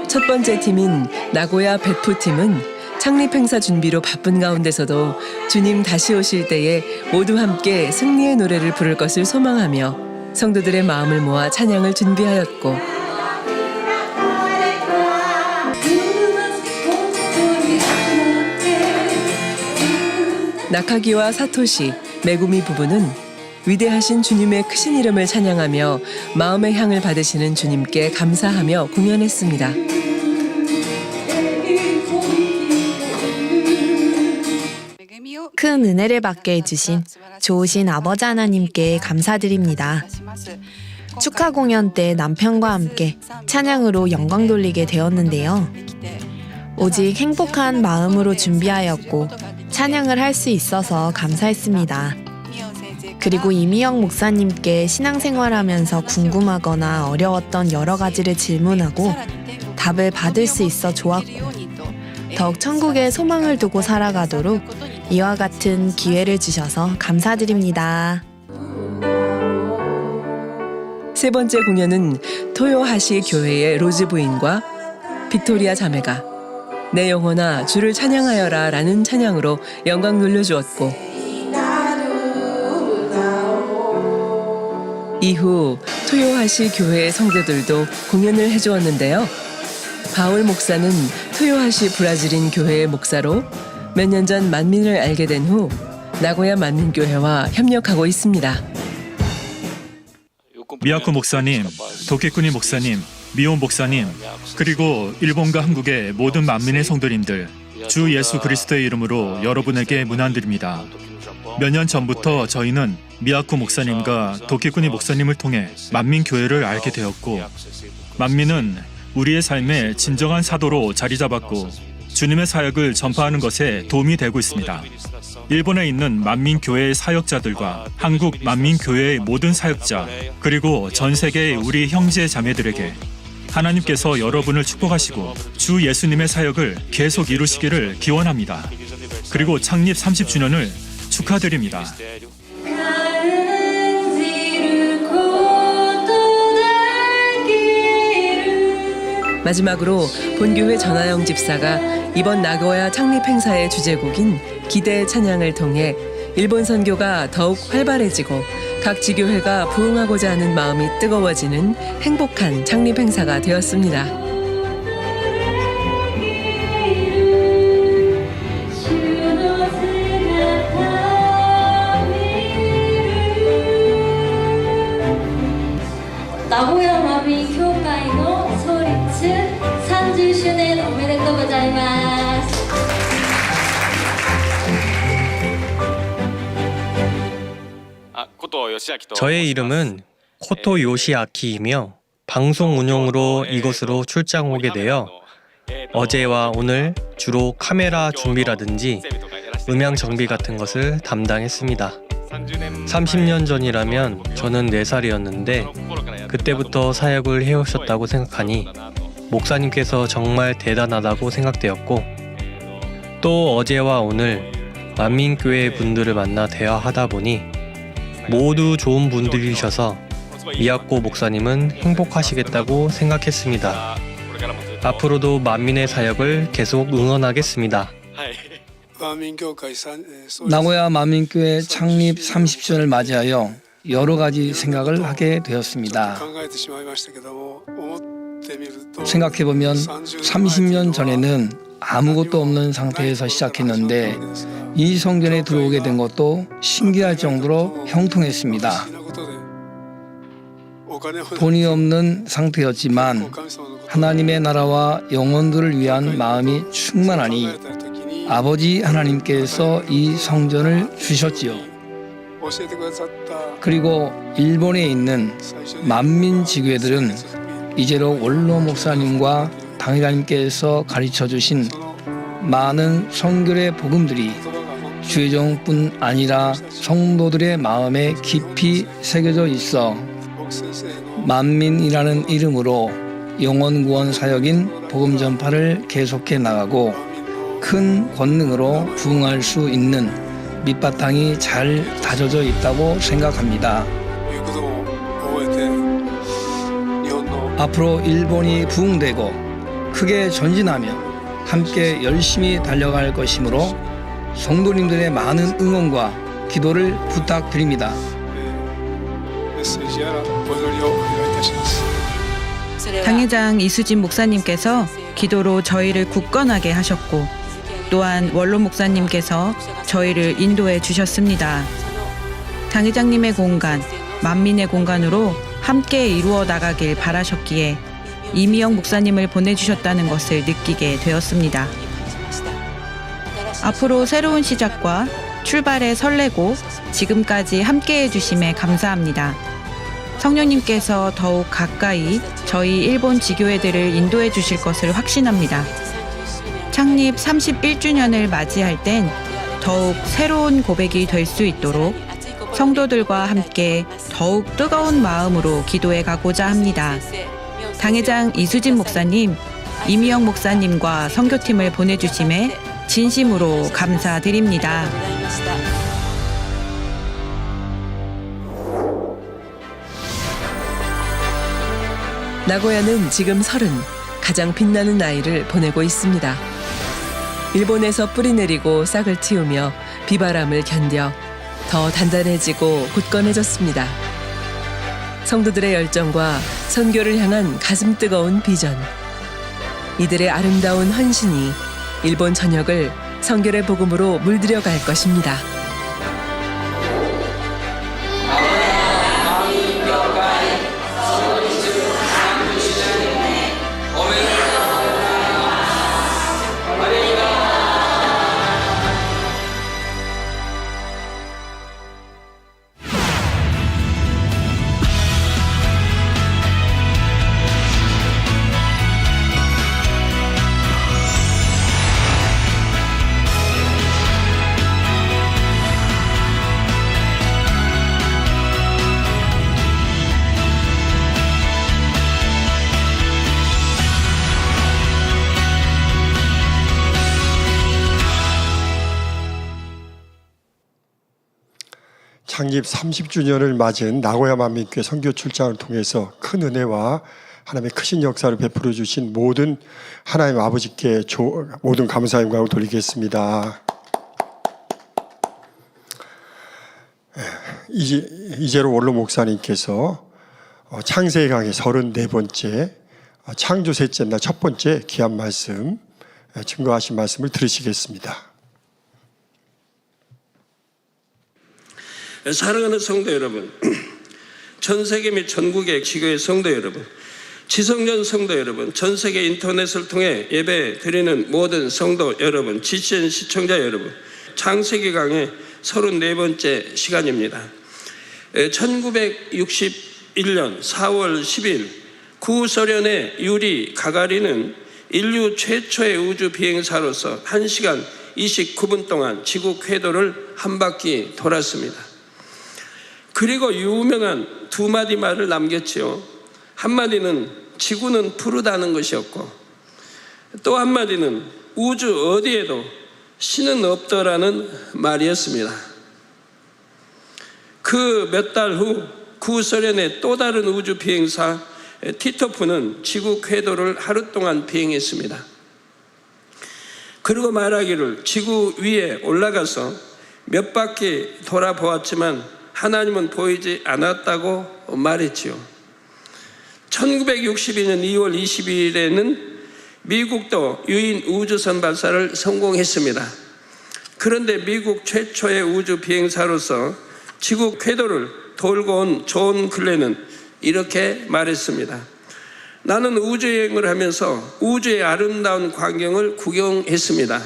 첫 번째 팀인 나고야 베프팀은 창립 행사 준비로 바쁜 가운데서도 주님 다시 오실 때에 모두 함께 승리의 노래를 부를 것을 소망하며 성도들의 마음을 모아 찬양을 준비하였고 나카기와 사토시, 메구미 부부는 위대하신 주님의 크신 이름을 찬양하며 마음의 향을 받으시는 주님께 감사하며 공연했습니다. 큰 은혜를 받게 해주신 좋으신 아버지 하나님께 감사드립니다. 축하 공연 때 남편과 함께 찬양으로 영광 돌리게 되었는데요. 오직 행복한 마음으로 준비하였고 찬양을 할 수 있어서 감사했습니다. 그리고 이미영 목사님께 신앙생활하면서 궁금하거나 어려웠던 여러 가지를 질문하고 답을 받을 수 있어 좋았고 더욱 천국에 소망을 두고 살아가도록 이와 같은 기회를 주셔서 감사드립니다. 세 번째 공연은 토요하시 교회의 로즈 부인과 빅토리아 자매가 내 영혼아 주를 찬양하여라 라는 찬양으로 영광 돌려주었고 이후 토요하시 교회의 성도들도 공연을 해주었는데요. 바울 목사는 토요하시 브라질인 교회의 목사로 몇 년 전 만민을 알게 된 후 나고야 만민교회와 협력하고 있습니다. 미야코 목사님, 도끼꾸니 목사님, 미온 목사님, 그리고 일본과 한국의 모든 만민의 성도님들, 주 예수 그리스도의 이름으로 여러분에게 문안드립니다. 몇 년 전부터 저희는 미야코 목사님과 도끼꾸니 목사님을 통해 만민교회를 알게 되었고, 만민은 우리의 삶의 진정한 사도로 자리 잡았고 주님의 사역을 전파하는 것에 도움이 되고 있습니다. 일본에 있는 만민교회의 사역자들과 한국 만민교회의 모든 사역자, 그리고 전 세계의 우리 형제 자매들에게 하나님께서 여러분을 축복하시고 주 예수님의 사역을 계속 이루시기를 기원합니다. 그리고 창립 30주년을 축하드립니다. 마지막으로 본교회 전하영 집사가 이번 나고야 창립 행사의 주제곡인 기대의 찬양을 통해 일본 선교가 더욱 활발해지고 각 지교회가 부흥하고자 하는 마음이 뜨거워지는 행복한 창립 행사가 되었습니다. 나고야 마민 교회의創立 30周年おめでとうございます。 저의 이름은 코토 요시아키이며 방송 운영으로 이곳으로 출장 오게 되어 어제와 오늘 주로 카메라 준비라든지 음향 정비 같은 것을 담당했습니다. 30년 전이라면 저는 4살이었는데 그때부터 사역을 해오셨다고 생각하니 목사님께서 정말 대단하다고 생각되었고, 또 어제와 오늘 만민교회 분들을 만나 대화하다 보니 모두 좋은 분들이셔서 미야코 목사님은 행복하시겠다고 생각했습니다. 앞으로도 만민의 사역을 계속 응원하겠습니다. 나고야 만민교회 창립 30주년을 맞이하여 여러 가지 생각을 하게 되었습니다. 생각해보면 30년 전에는 아무것도 없는 상태에서 시작했는데 이 성전에 들어오게 된 것도 신기할 정도로 형통했습니다. 돈이 없는 상태였지만 하나님의 나라와 영혼들을 위한 마음이 충만하니 아버지 하나님께서 이 성전을 주셨지요. 그리고 일본에 있는 만민 지교회들은 이제로 원로 목사님과 당회장님께서 가르쳐 주신 많은 성결의 복음들이 주의종뿐 아니라 성도들의 마음에 깊이 새겨져 있어 만민이라는 이름으로 영혼 구원 사역인 복음 전파를 계속해 나가고 큰 권능으로 부응할 수 있는 밑바탕이 잘 다져져 있다고 생각합니다. 앞으로 일본이 부흥되고 크게 전진하며 함께 열심히 달려갈 것이므로 성도님들의 많은 응원과 기도를 부탁드립니다. 당회장 이수진 목사님께서 기도로 저희를 굳건하게 하셨고 또한 원로 목사님께서 저희를 인도해 주셨습니다. 당회장님의 공간, 만민의 공간으로 함께 이루어 나가길 바라셨기에 이미영 목사님을 보내주셨다는 것을 느끼게 되었습니다. 앞으로 새로운 시작과 출발에 설레고 지금까지 함께해 주심에 감사합니다. 성령님께서 더욱 가까이 저희 일본 지교회들을 인도해 주실 것을 확신합니다. 창립 31주년을 맞이할 땐 더욱 새로운 고백이 될 수 있도록 성도들과 함께 더욱 뜨거운 마음으로 기도해 가고자 합니다. 당회장 이수진 목사님, 이미영 목사님과 선교팀을 보내주심에 진심으로 감사드립니다. 나고야는 지금 30, 가장 빛나는 나이를 보내고 있습니다. 일본에서 뿌리 내리고 싹을 틔우며 비바람을 견뎌 더 단단해지고 굳건해졌습니다. 성도들의 열정과 선교를 향한 가슴 뜨거운 비전. 이들의 아름다운 헌신이 일본 전역을 선교의 복음으로 물들여 갈 것입니다. 창립 30주년을 맞은 나고야 만민교회 선교 출장을 통해서 큰 은혜와 하나님의 크신 역사를 베풀어 주신 모든 하나님 아버지께 모든 감사의 영광을 돌리겠습니다. 이제로 원로 목사님께서 창세기 강의 34번째 창조 셋째 날 첫 번째 귀한 말씀 증거하신 말씀을 들으시겠습니다. 사랑하는 성도 여러분, 전 세계 및 전국의 지교회 성도 여러분, 지성전 성도 여러분, 전 세계 인터넷을 통해 예배 드리는 모든 성도 여러분, GCN 시청자 여러분, 창세기 강의 34번째 시간입니다. 1961년 4월 10일 구소련의 유리 가가린은 인류 최초의 우주 비행사로서 1시간 29분 동안 지구 궤도를 한 바퀴 돌았습니다. 그리고 유명한 두 마디 말을 남겼지요. 한마디는 지구는 푸르다는 것이었고 또 한마디는 우주 어디에도 신은 없더라는 말이었습니다. 그 몇 달 후 구소련의 또 다른 우주 비행사 티토프는 지구 궤도를 하루 동안 비행했습니다. 그리고 말하기를 지구 위에 올라가서 몇 바퀴 돌아보았지만 하나님은 보이지 않았다고 말했지요. 1962년 2월 22일에는 미국도 유인 우주선 발사를 성공했습니다. 그런데 미국 최초의 우주 비행사로서 지구 궤도를 돌고 온 존 글렌은 이렇게 말했습니다. 나는 우주여행을 하면서 우주의 아름다운 광경을 구경했습니다.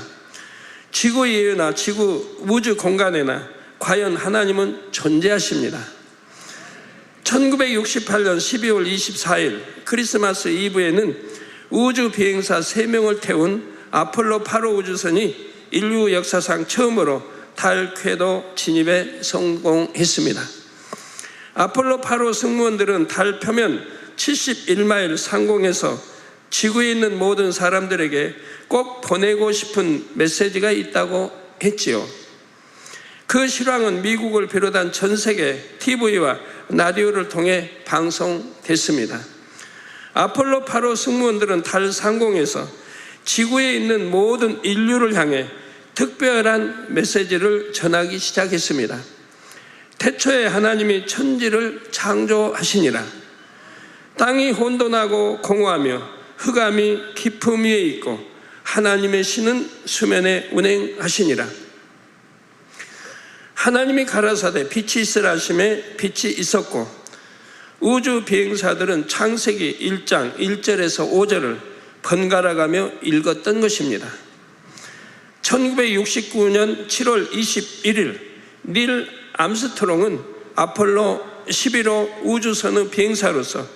지구 이외나 지구 우주 공간에나 과연 하나님은 존재하십니다. 1968년 12월 24일 크리스마스 이브에는 우주 비행사 3명을 태운 아폴로 8호 우주선이 인류 역사상 처음으로 달 궤도 진입에 성공했습니다. 아폴로 8호 승무원들은 달 표면 71마일 상공에서 지구에 있는 모든 사람들에게 꼭 보내고 싶은 메시지가 있다고 했지요. 그 실황은 미국을 비롯한 전 세계 TV와 라디오를 통해 방송됐습니다. 아폴로 8호 승무원들은 달 상공에서 지구에 있는 모든 인류를 향해 특별한 메시지를 전하기 시작했습니다. 태초에 하나님이 천지를 창조하시니라. 땅이 혼돈하고 공허하며 흑암이 깊음 위에 있고 하나님의 신은 수면에 운행하시니라. 하나님이 가라사대 빛이 있으라 하심에 빛이 있었고, 우주 비행사들은 창세기 1장 1절에서 5절을 번갈아가며 읽었던 것입니다. 1969년 7월 21일 닐 암스트롱은 아폴로 11호 우주선의 비행사로서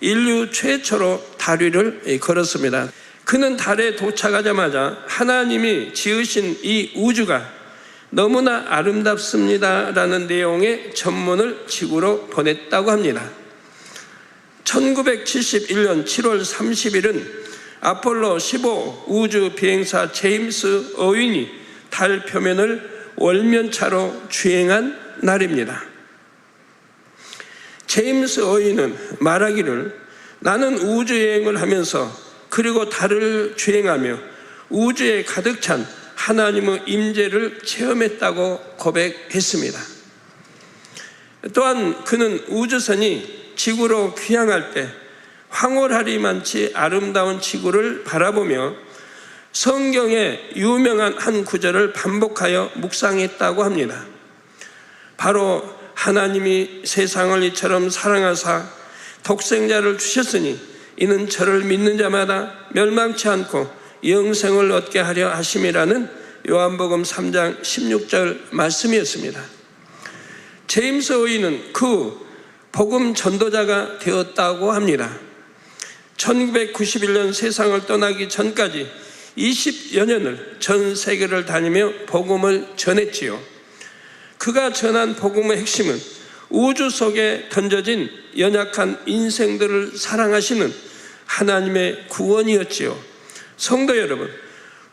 인류 최초로 달 위를 걸었습니다. 그는 달에 도착하자마자 하나님이 지으신 이 우주가 너무나 아름답습니다라는 내용의 전문을 지구로 보냈다고 합니다. 1971년 7월 30일은 아폴로 15 우주 비행사 제임스 어윈이 달 표면을 월면차로 주행한 날입니다. 제임스 어윈은 말하기를 나는 우주여행을 하면서 그리고 달을 주행하며 우주에 가득 찬 하나님의 임재를 체험했다고 고백했습니다. 또한 그는 우주선이 지구로 귀향할 때 황홀하리만치 아름다운 지구를 바라보며 성경의 유명한 한 구절을 반복하여 묵상했다고 합니다. 바로 하나님이 세상을 이처럼 사랑하사 독생자를 주셨으니 이는 저를 믿는 자마다 멸망치 않고 영생을 얻게 하려 하심이라는 요한복음 3장 16절 말씀이었습니다. 제임스 어윈은 그 복음 전도자가 되었다고 합니다. 1991년 세상을 떠나기 전까지 20여 년을 전 세계를 다니며 복음을 전했지요. 그가 전한 복음의 핵심은 우주 속에 던져진 연약한 인생들을 사랑하시는 하나님의 구원이었지요. 성도 여러분,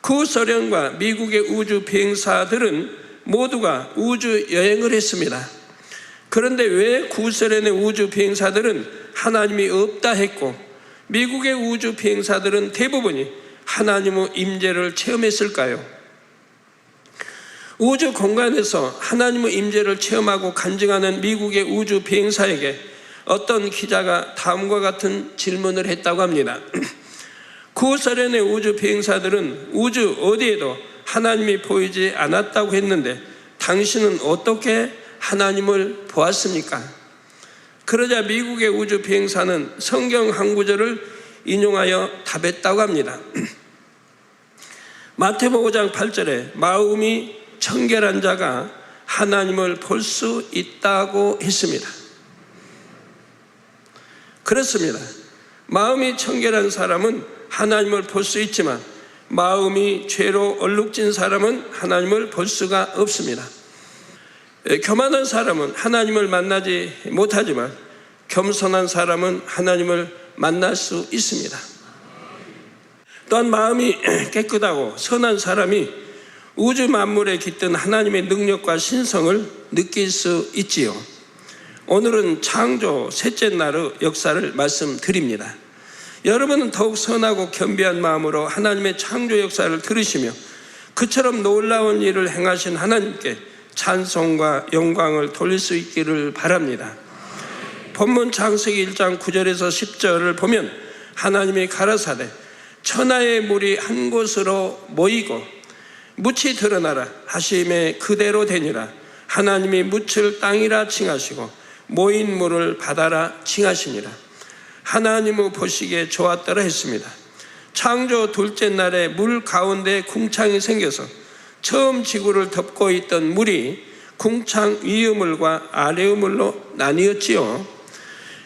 구소련과 미국의 우주 비행사들은 모두가 우주 여행을 했습니다. 그런데 왜 구소련의 우주 비행사들은 하나님이 없다 했고 미국의 우주 비행사들은 대부분이 하나님의 임재를 체험했을까요? 우주 공간에서 하나님의 임재를 체험하고 간증하는 미국의 우주 비행사에게 어떤 기자가 다음과 같은 질문을 했다고 합니다. 구소련의 우주 비행사들은 우주 어디에도 하나님이 보이지 않았다고 했는데 당신은 어떻게 하나님을 보았습니까? 그러자 미국의 우주 비행사는 성경 한 구절을 인용하여 답했다고 합니다. 마태복음 5장 8절에 마음이 청결한 자가 하나님을 볼 수 있다고 했습니다. 그렇습니다. 마음이 청결한 사람은 하나님을 볼 수 있지만 마음이 죄로 얼룩진 사람은 하나님을 볼 수가 없습니다. 교만한 사람은 하나님을 만나지 못하지만 겸손한 사람은 하나님을 만날 수 있습니다. 또한 마음이 깨끗하고 선한 사람이 우주 만물에 깃든 하나님의 능력과 신성을 느낄 수 있지요. 오늘은 창조 셋째 날의 역사를 말씀드립니다. 여러분은 더욱 선하고 겸비한 마음으로 하나님의 창조 역사를 들으시며 그처럼 놀라운 일을 행하신 하나님께 찬송과 영광을 돌릴 수 있기를 바랍니다. 본문 창세기 1장 9절에서 10절을 보면 하나님이 가라사대 천하의 물이 한 곳으로 모이고 묻이 드러나라 하심에 그대로 되니라. 하나님이 묻을 땅이라 칭하시고 모인 물을 바다라 칭하시니라. 하나님의 보시기에 좋았더라 했습니다. 창조 둘째 날에 물 가운데 궁창이 생겨서 처음 지구를 덮고 있던 물이 궁창 위의 물과 아래의 물로 나뉘었지요.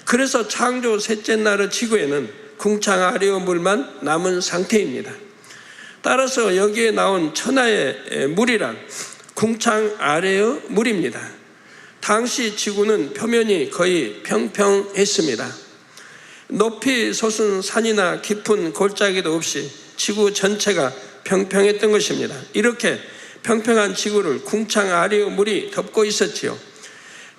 그래서 창조 셋째 날의 지구에는 궁창 아래의 물만 남은 상태입니다. 따라서 여기에 나온 천하의 물이란 궁창 아래의 물입니다. 당시 지구는 표면이 거의 평평했습니다. 높이 솟은 산이나 깊은 골짜기도 없이 지구 전체가 평평했던 것입니다. 이렇게 평평한 지구를 궁창 아래의 물이 덮고 있었지요.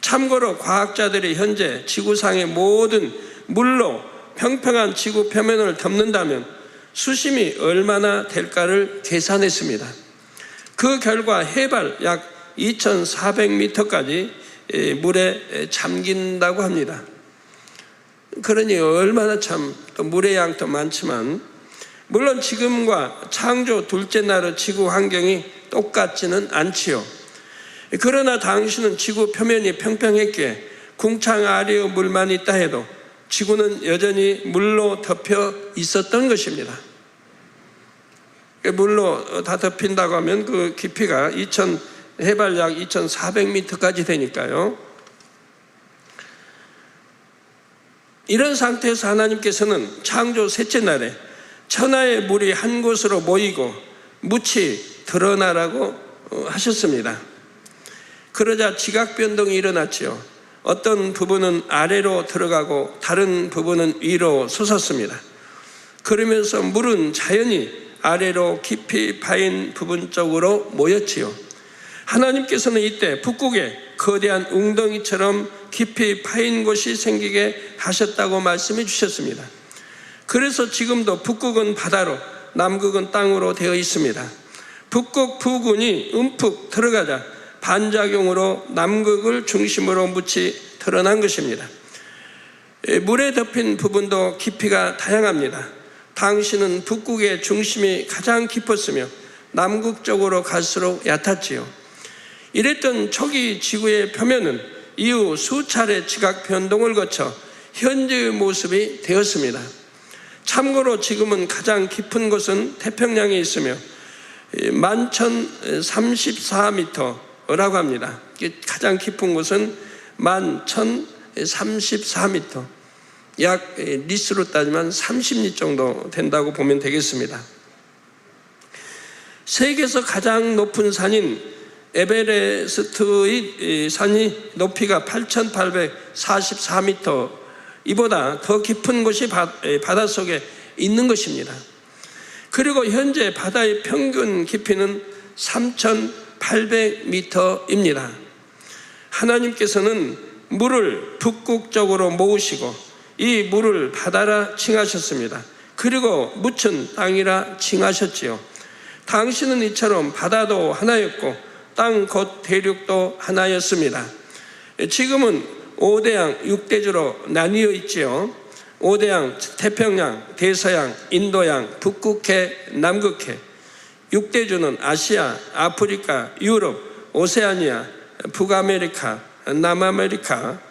참고로 과학자들이 현재 지구상의 모든 물로 평평한 지구 표면을 덮는다면 수심이 얼마나 될까를 계산했습니다. 그 결과 해발 약 2,400m까지 물에 잠긴다고 합니다. 그러니 얼마나 참 또 물의 양도 많지만 물론 지금과 창조 둘째 날의 지구 환경이 똑같지는 않지요. 그러나 당시는 지구 표면이 평평했기에 궁창 아래의 물만 있다 해도 지구는 여전히 물로 덮여 있었던 것입니다. 물로 다 덮인다고 하면 그 깊이가 해발 약 2,400m까지 되니까요. 이런 상태에서 하나님께서는 창조 셋째 날에 천하의 물이 한 곳으로 모이고 묻이 드러나라고 하셨습니다. 그러자 지각 변동이 일어났지요. 어떤 부분은 아래로 들어가고 다른 부분은 위로 솟았습니다. 그러면서 물은 자연히 아래로 깊이 파인 부분 쪽으로 모였지요. 하나님께서는 이때 북극에 거대한 웅덩이처럼 깊이 파인 곳이 생기게 하셨다고 말씀해 주셨습니다. 그래서 지금도 북극은 바다로 남극은 땅으로 되어 있습니다. 북극 부근이 움푹 들어가자 반작용으로 남극을 중심으로 묻이 드러난 것입니다. 물에 덮인 부분도 깊이가 다양합니다. 당시는 북극의 중심이 가장 깊었으며 남극 쪽으로 갈수록 얕았지요. 이랬던 초기 지구의 표면은 이후 수차례 지각 변동을 거쳐 현재의 모습이 되었습니다. 참고로 지금은 가장 깊은 곳은 태평양에 있으며 11,034m라고 합니다. 가장 깊은 곳은 11,034m, 약 리스로 따지면 30리 정도 된다고 보면 되겠습니다. 세계에서 가장 높은 산인 에베레스트의 산이 높이가 8,844m, 이보다 더 깊은 곳이 바닷속에 있는 것입니다. 그리고 현재 바다의 평균 깊이는 3,800m입니다. 하나님께서는 물을 북극 쪽으로 모으시고 이 물을 바다라 칭하셨습니다. 그리고 묻힌 땅이라 칭하셨지요. 당시는 이처럼 바다도 하나였고 땅 곧 대륙도 하나였습니다. 지금은 5대양 6대주로 나뉘어 있지요. 5대양 태평양, 대서양, 인도양, 북극해, 남극해. 6대주는 아시아, 아프리카, 유럽, 오세아니아, 북아메리카, 남아메리카.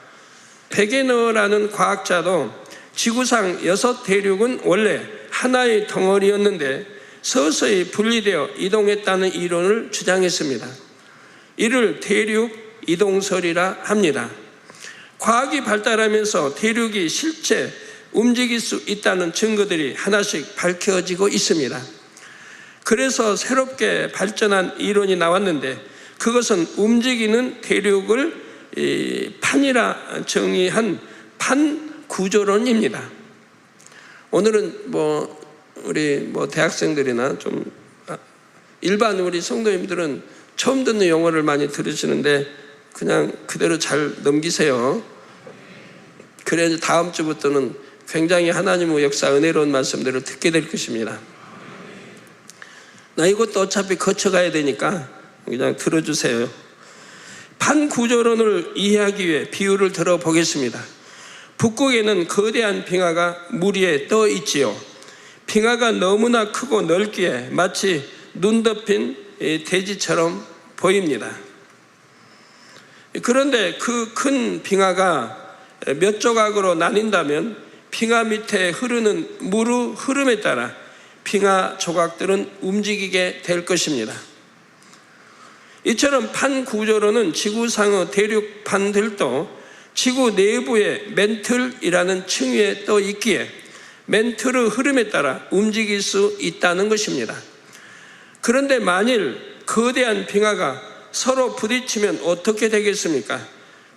베게너라는 과학자도 지구상 6대륙은 원래 하나의 덩어리였는데 서서히 분리되어 이동했다는 이론을 주장했습니다. 이를 대륙 이동설이라 합니다. 과학이 발달하면서 대륙이 실제 움직일 수 있다는 증거들이 하나씩 밝혀지고 있습니다. 그래서 새롭게 발전한 이론이 나왔는데 그것은 움직이는 대륙을 판이라 정의한 판구조론입니다. 오늘은 우리 대학생들이나 좀 일반 우리 성도님들은 처음 듣는 용어를 많이 들으시는데 그냥 그대로 잘 넘기세요. 그래야 다음 주부터는 굉장히 하나님의 역사 은혜로운 말씀들을 듣게 될 것입니다. 나 이것도 어차피 거쳐가야 되니까 그냥 들어주세요. 판구조론을 이해하기 위해 비유를 들어보겠습니다. 북극에는 거대한 빙하가 물 위에 떠 있지요. 빙하가 너무나 크고 넓기에 마치 눈 덮인 대지처럼 보입니다. 그런데 그 큰 빙하가 몇 조각으로 나뉜다면 빙하 밑에 흐르는 물의 흐름에 따라 빙하 조각들은 움직이게 될 것입니다. 이처럼 판 구조로는 지구상의 대륙판들도 지구 내부에 멘틀이라는 층위에 떠 있기에 멘틀의 흐름에 따라 움직일 수 있다는 것입니다. 그런데 만일 거대한 빙하가 서로 부딪히면 어떻게 되겠습니까?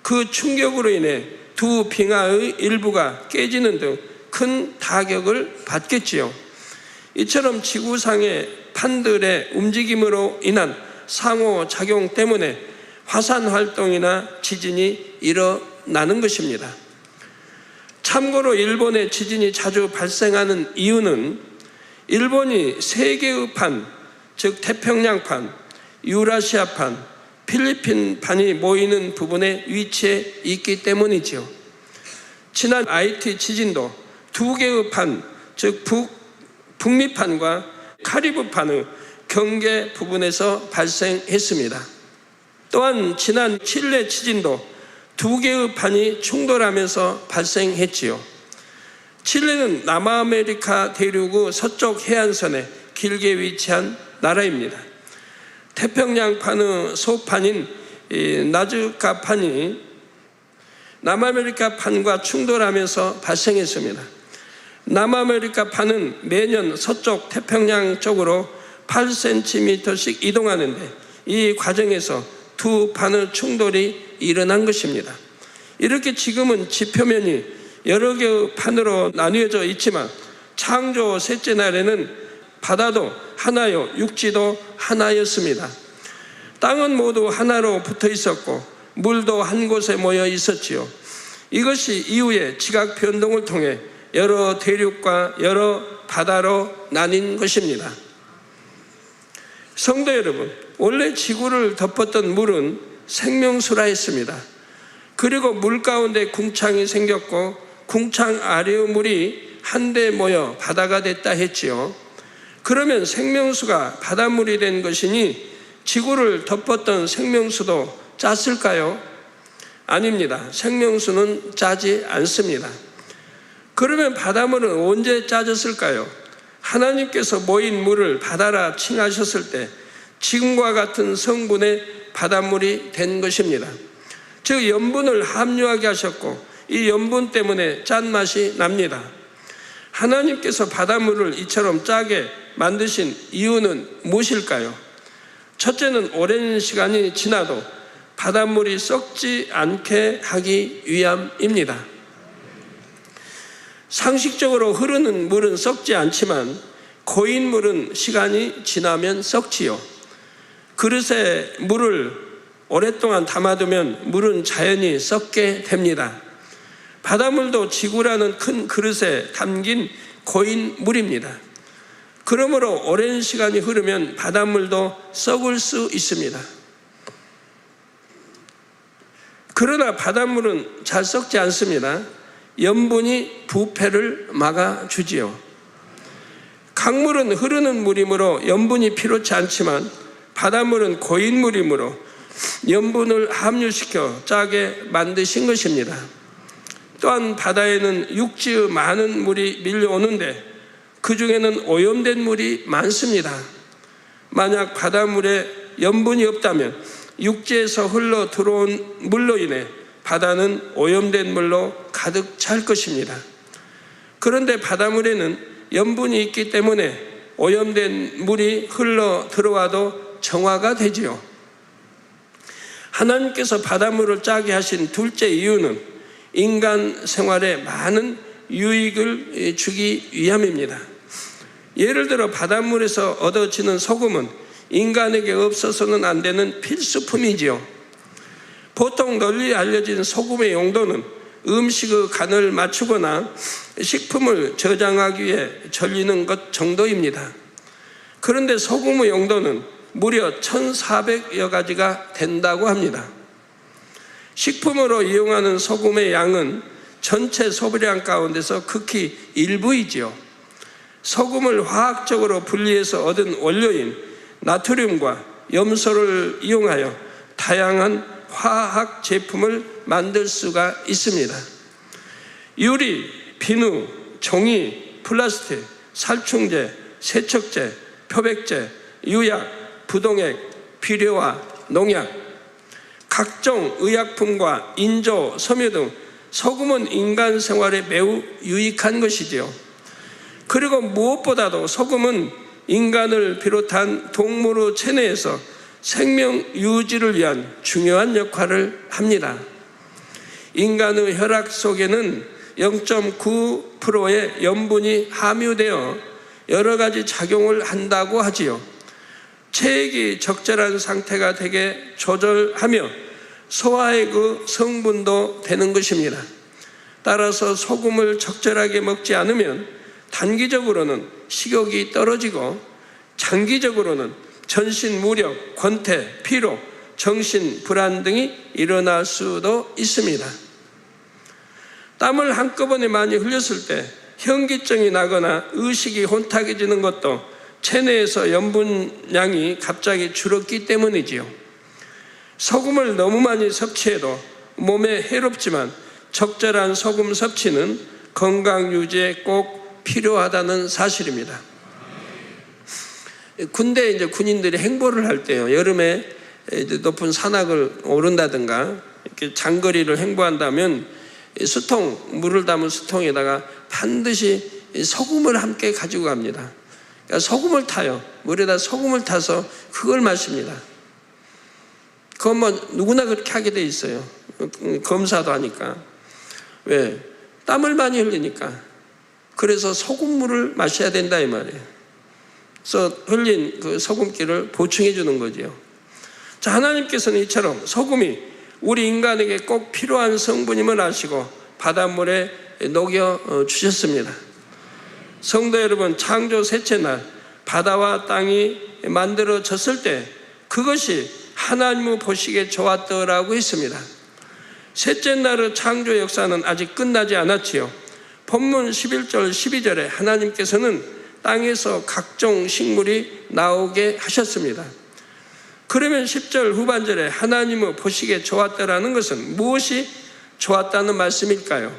그 충격으로 인해 두 빙하의 일부가 깨지는 등 큰 타격을 받겠지요. 이처럼 지구상의 판들의 움직임으로 인한 상호작용 때문에 화산 활동이나 지진이 일어나는 것입니다. 참고로 일본의 지진이 자주 발생하는 이유는 일본이 세 개의 판, 즉 태평양판, 유라시아판, 필리핀판이 모이는 부분에 위치해 있기 때문이지요. 지난 IT 지진도 두 개의 판, 즉 북미판과 카리브판의 경계 부분에서 발생했습니다. 또한 지난 칠레 지진도 두 개의 판이 충돌하면서 발생했지요. 칠레는 남아메리카 대륙의 서쪽 해안선에 길게 위치한 나라입니다. 태평양판의 소판인 나즈카판이 남아메리카 판과 충돌하면서 발생했습니다. 남아메리카 판은 매년 서쪽 태평양 쪽으로 8cm씩 이동하는데 이 과정에서 두 판의 충돌이 일어난 것입니다. 이렇게 지금은 지표면이 여러 개의 판으로 나뉘어져 있지만 창조 셋째 날에는 바다도 하나요, 육지도 하나였습니다. 땅은 모두 하나로 붙어 있었고 물도 한 곳에 모여 있었지요. 이것이 이후에 지각 변동을 통해 여러 대륙과 여러 바다로 나뉜 것입니다. 성도 여러분, 원래 지구를 덮었던 물은 생명수라 했습니다. 그리고 물 가운데 궁창이 생겼고 궁창 아래의 물이 한데 모여 바다가 됐다 했지요. 그러면 생명수가 바닷물이 된 것이니 지구를 덮었던 생명수도 짰을까요? 아닙니다. 생명수는 짜지 않습니다. 그러면 바닷물은 언제 짜졌을까요? 하나님께서 모인 물을 바다라 칭하셨을 때 지금과 같은 성분의 바닷물이 된 것입니다. 즉 염분을 함유하게 하셨고 이 염분 때문에 짠맛이 납니다. 하나님께서 바닷물을 이처럼 짜게 만드신 이유는 무엇일까요? 첫째는 오랜 시간이 지나도 바닷물이 썩지 않게 하기 위함입니다. 상식적으로 흐르는 물은 썩지 않지만 고인 물은 시간이 지나면 썩지요. 그릇에 물을 오랫동안 담아두면 물은 자연히 썩게 됩니다. 바닷물도 지구라는 큰 그릇에 담긴 고인 물입니다. 그러므로 오랜 시간이 흐르면 바닷물도 썩을 수 있습니다. 그러나 바닷물은 잘 썩지 않습니다. 염분이 부패를 막아주지요. 강물은 흐르는 물이므로 염분이 필요치 않지만 바닷물은 고인 물이므로 염분을 함유시켜 짜게 만드신 것입니다. 또한 바다에는 육지의 많은 물이 밀려오는데 그 중에는 오염된 물이 많습니다. 만약 바닷물에 염분이 없다면 육지에서 흘러 들어온 물로 인해 바다는 오염된 물로 가득 찰 것입니다. 그런데 바닷물에는 염분이 있기 때문에 오염된 물이 흘러 들어와도 정화가 되지요. 하나님께서 바닷물을 짜게 하신 둘째 이유는 인간 생활에 많은 유익을 주기 위함입니다. 예를 들어 바닷물에서 얻어지는 소금은 인간에게 없어서는 안 되는 필수품이지요. 보통 널리 알려진 소금의 용도는 음식의 간을 맞추거나 식품을 저장하기 위해 절이는 것 정도입니다. 그런데 소금의 용도는 무려 1,400여 가지가 된다고 합니다. 식품으로 이용하는 소금의 양은 전체 소비량 가운데서 극히 일부이지요. 소금을 화학적으로 분리해서 얻은 원료인 나트륨과 염소를 이용하여 다양한 화학 제품을 만들 수가 있습니다. 유리, 비누, 종이, 플라스틱, 살충제, 세척제, 표백제, 유약, 부동액, 비료와 농약, 각종 의약품과 인조, 섬유 등 소금은 인간 생활에 매우 유익한 것이지요. 그리고 무엇보다도 소금은 인간을 비롯한 동물의 체내에서 생명 유지를 위한 중요한 역할을 합니다. 인간의 혈액 속에는 0.9%의 염분이 함유되어 여러 가지 작용을 한다고 하지요. 체액이 적절한 상태가 되게 조절하며 소화의 그 성분도 되는 것입니다. 따라서 소금을 적절하게 먹지 않으면 단기적으로는 식욕이 떨어지고 장기적으로는 전신 무력, 권태, 피로, 정신 불안 등이 일어날 수도 있습니다. 땀을 한꺼번에 많이 흘렸을 때 현기증이 나거나 의식이 혼탁해지는 것도 체내에서 염분량이 갑자기 줄었기 때문이지요. 소금을 너무 많이 섭취해도 몸에 해롭지만 적절한 소금 섭취는 건강 유지에 꼭 필요하다는 사실입니다. 군대 이제 군인들이 행보를 할 때요, 여름에 이제 높은 산악을 오른다든가 이렇게 장거리를 행보한다면 수통, 물을 담은 수통에다가 반드시 소금을 함께 가지고 갑니다. 그러니까 소금을 타요. 물에다 소금을 타서 그걸 마십니다. 그건 뭐 누구나 그렇게 하게 돼 있어요. 검사도 하니까. 왜? 땀을 많이 흘리니까. 그래서 소금물을 마셔야 된다 이 말이에요. 그래서 흘린 그 소금기를 보충해 주는 거죠. 자, 하나님께서는 이처럼 소금이 우리 인간에게 꼭 필요한 성분임을 아시고 바닷물에 녹여 주셨습니다. 성도 여러분, 창조 셋째 날 바다와 땅이 만들어졌을 때 그것이 하나님의 보시기에 좋았더라고 했습니다. 셋째 날의 창조 역사는 아직 끝나지 않았지요. 본문 11절 12절에 하나님께서는 땅에서 각종 식물이 나오게 하셨습니다. 그러면 10절 후반절에 하나님의 보시기에 좋았다라는 것은 무엇이 좋았다는 말씀일까요?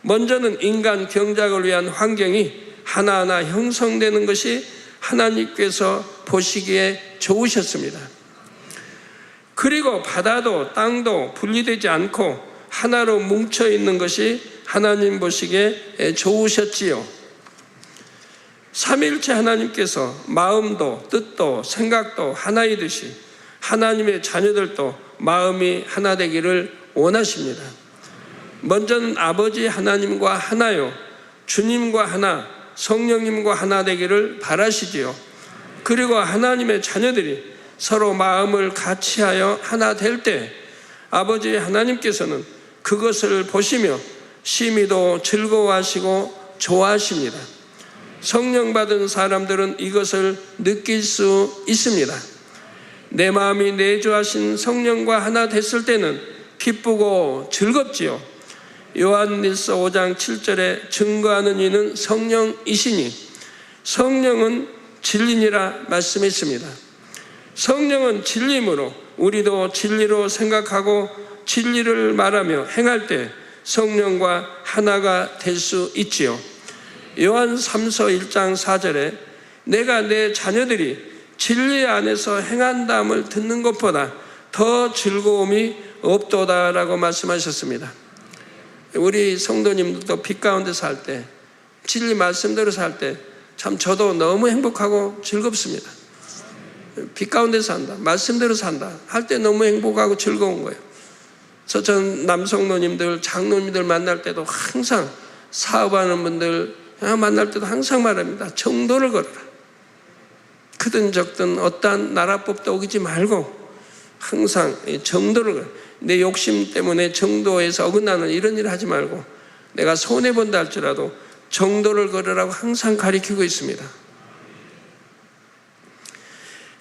먼저는 인간 경작을 위한 환경이 하나하나 형성되는 것이 하나님께서 보시기에 좋으셨습니다. 그리고 바다도 땅도 분리되지 않고 하나로 뭉쳐 있는 것이 하나님 보시기에 좋으셨지요. 삼위일체 하나님께서 마음도 뜻도 생각도 하나이듯이 하나님의 자녀들도 마음이 하나 되기를 원하십니다. 먼저는 아버지 하나님과 하나요, 주님과 하나, 성령님과 하나 되기를 바라시지요. 그리고 하나님의 자녀들이 서로 마음을 같이하여 하나 될 때 아버지 하나님께서는 그것을 보시며 심히도 즐거워하시고 좋아하십니다. 성령 받은 사람들은 이것을 느낄 수 있습니다. 내 마음이 내주하신 성령과 하나 됐을 때는 기쁘고 즐겁지요. 요한일서 5장 7절에 증거하는 이는 성령이시니 성령은 진리니라 말씀했습니다. 성령은 진리이므로 우리도 진리로 생각하고 진리를 말하며 행할 때 성령과 하나가 될 수 있지요. 요한 3서 1장 4절에 내가 내 자녀들이 진리 안에서 행한다함을 듣는 것보다 더 즐거움이 없도다라고 말씀하셨습니다. 우리 성도님들도 빛 가운데 살 때, 진리 말씀대로 살 때 참 저도 너무 행복하고 즐겁습니다. 빛 가운데 산다, 말씀대로 산다 할 때 너무 행복하고 즐거운 거예요. 그래서 전 남성노님들, 장로님들 만날 때도 항상 사업하는 분들 만날 때도 항상 말합니다. 정도를 걸어라. 크든 적든 어떠한 나라법도 어기지 말고 항상 정도를 걸어라. 내 욕심 때문에 정도에서 어긋나는 이런 일을 하지 말고 내가 손해본다 할지라도 정도를 걸으라고 항상 가르치고 있습니다.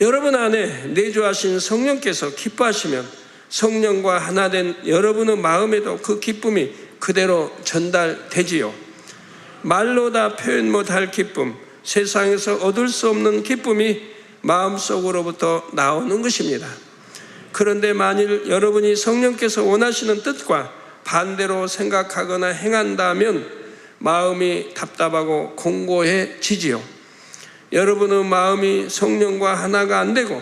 여러분 안에 내주하신 성령께서 기뻐하시면 성령과 하나 된 여러분의 마음에도 그 기쁨이 그대로 전달되지요. 말로 다 표현 못할 기쁨, 세상에서 얻을 수 없는 기쁨이 마음속으로부터 나오는 것입니다. 그런데 만일 여러분이 성령께서 원하시는 뜻과 반대로 생각하거나 행한다면 마음이 답답하고 공고해지지요. 여러분의 마음이 성령과 하나가 안 되고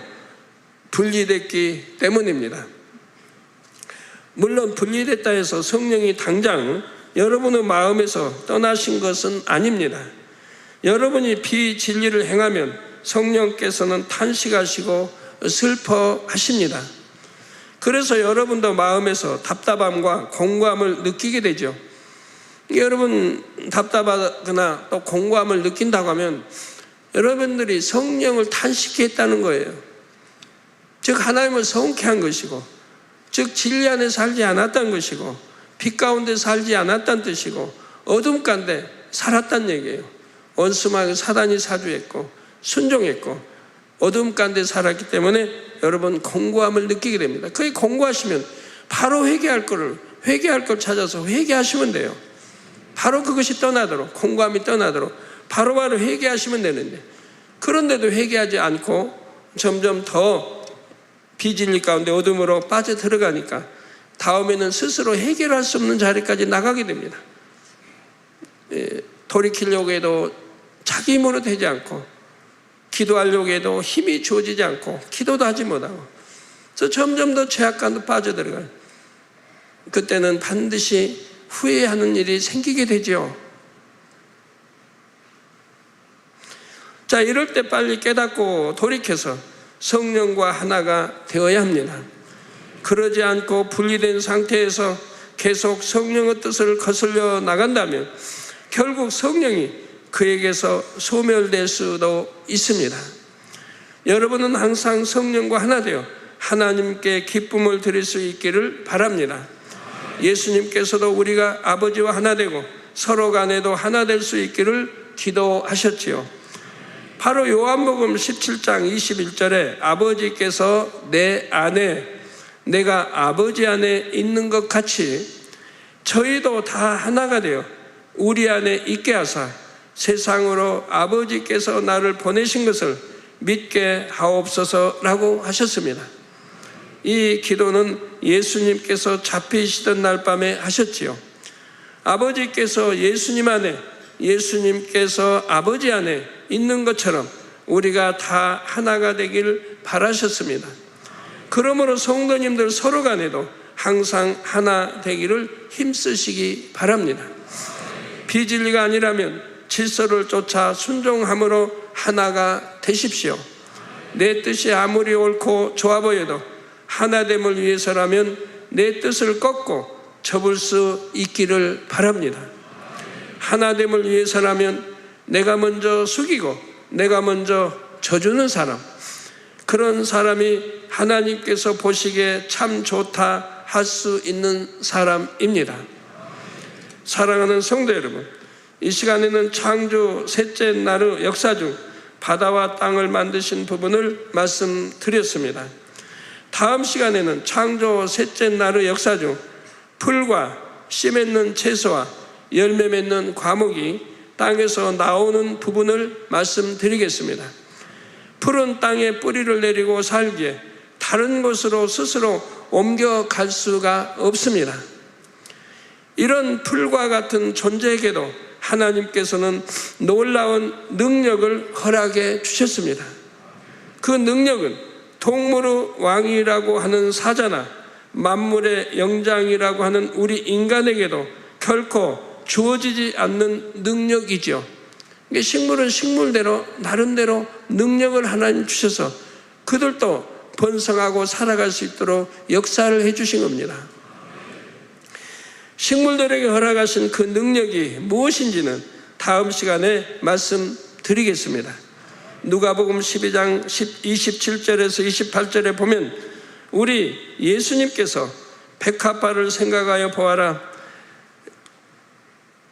분리됐기 때문입니다. 물론 분리됐다 해서 성령이 당장 여러분의 마음에서 떠나신 것은 아닙니다. 여러분이 비진리를 행하면 성령께서는 탄식하시고 슬퍼하십니다. 그래서 여러분도 마음에서 답답함과 공고함을 느끼게 되죠. 여러분 답답하거나 또 공고함을 느낀다고 하면 여러분들이 성령을 탄식했다는 거예요. 즉 하나님을 성쾌한 것이고, 즉 진리 안에 살지 않았다는 것이고, 빛 가운데 살지 않았다는 뜻이고, 어둠 가운데 살았다는 얘기예요. 원수마귀 사단이 사주했고 순종했고 어둠 가운데 살았기 때문에 여러분 공고함을 느끼게 됩니다. 그게 공고하시면 바로 회개할 걸 찾아서 회개하시면 돼요. 바로 그것이 떠나도록, 공감이 떠나도록 바로바로 회개하시면 되는데, 그런데도 회개하지 않고 점점 더 비진리 가운데 어둠으로 빠져 들어가니까 다음에는 스스로 해결할 수 없는 자리까지 나가게 됩니다. 돌이키려고 해도 자기 힘으로 되지 않고, 기도하려고 해도 힘이 주어지지 않고, 기도도 하지 못하고, 그래서 점점 더 죄악감도 빠져들어가요. 그때는 반드시 후회하는 일이 생기게 되죠. 자, 이럴 때 빨리 깨닫고 돌이켜서 성령과 하나가 되어야 합니다. 그러지 않고 분리된 상태에서 계속 성령의 뜻을 거슬려 나간다면 결국 성령이 그에게서 소멸될 수도 있습니다. 여러분은 항상 성령과 하나 되어 하나님께 기쁨을 드릴 수 있기를 바랍니다. 예수님께서도 우리가 아버지와 하나 되고 서로 간에도 하나 될 수 있기를 기도하셨지요. 바로 요한복음 17장 21절에 아버지께서 내 안에, 내가 아버지 안에 있는 것 같이 저희도 다 하나가 되어 우리 안에 있게 하사 세상으로 아버지께서 나를 보내신 것을 믿게 하옵소서라고 하셨습니다. 이 기도는 예수님께서 잡히시던 날 밤에 하셨지요. 아버지께서 예수님 안에, 예수님께서 아버지 안에 있는 것처럼 우리가 다 하나가 되길 바라셨습니다. 그러므로 성도님들 서로 간에도 항상 하나 되기를 힘쓰시기 바랍니다. 비진리가 아니라면 질서를 쫓아 순종함으로 하나가 되십시오. 내 뜻이 아무리 옳고 좋아 보여도 하나됨을 위해서라면 내 뜻을 꺾고 접을 수 있기를 바랍니다. 하나됨을 위해서라면 내가 먼저 숙이고 내가 먼저 져주는 사람, 그런 사람이 하나님께서 보시기에 참 좋다 할 수 있는 사람입니다. 사랑하는 성도 여러분, 이 시간에는 창조 셋째 날의 역사 중 바다와 땅을 만드신 부분을 말씀드렸습니다. 다음 시간에는 창조 셋째 날의 역사 중 풀과 씨 맺는 채소와 열매 맺는 과목이 땅에서 나오는 부분을 말씀드리겠습니다. 풀은 땅에 뿌리를 내리고 살기에 다른 곳으로 스스로 옮겨갈 수가 없습니다. 이런 풀과 같은 존재에게도 하나님께서는 놀라운 능력을 허락해 주셨습니다. 그 능력은 동물의 왕이라고 하는 사자나 만물의 영장이라고 하는 우리 인간에게도 결코 주어지지 않는 능력이죠. 식물은 식물대로 나름대로 능력을 하나님 주셔서 그들도 번성하고 살아갈 수 있도록 역사를 해주신 겁니다. 식물들에게 허락하신 그 능력이 무엇인지는 다음 시간에 말씀드리겠습니다. 누가복음 12장 27절에서 28절에 보면 우리 예수님께서 백합화를 생각하여 보아라.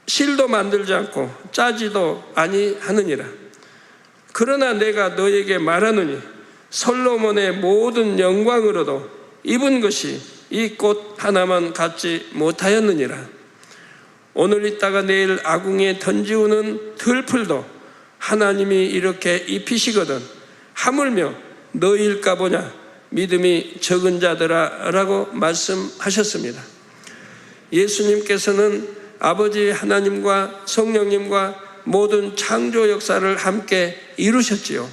실도 만들지 않고 짜지도 아니하느니라. 그러나 내가 너에게 말하노니 솔로몬의 모든 영광으로도 입은 것이 이 꽃 하나만 갖지 못하였느니라. 오늘 있다가 내일 아궁이에 던지우는 들풀도 하나님이 이렇게 입히시거든 하물며 너희일까 보냐 믿음이 적은 자들아 라고 말씀하셨습니다. 예수님께서는 아버지 하나님과 성령님과 모든 창조 역사를 함께 이루셨지요.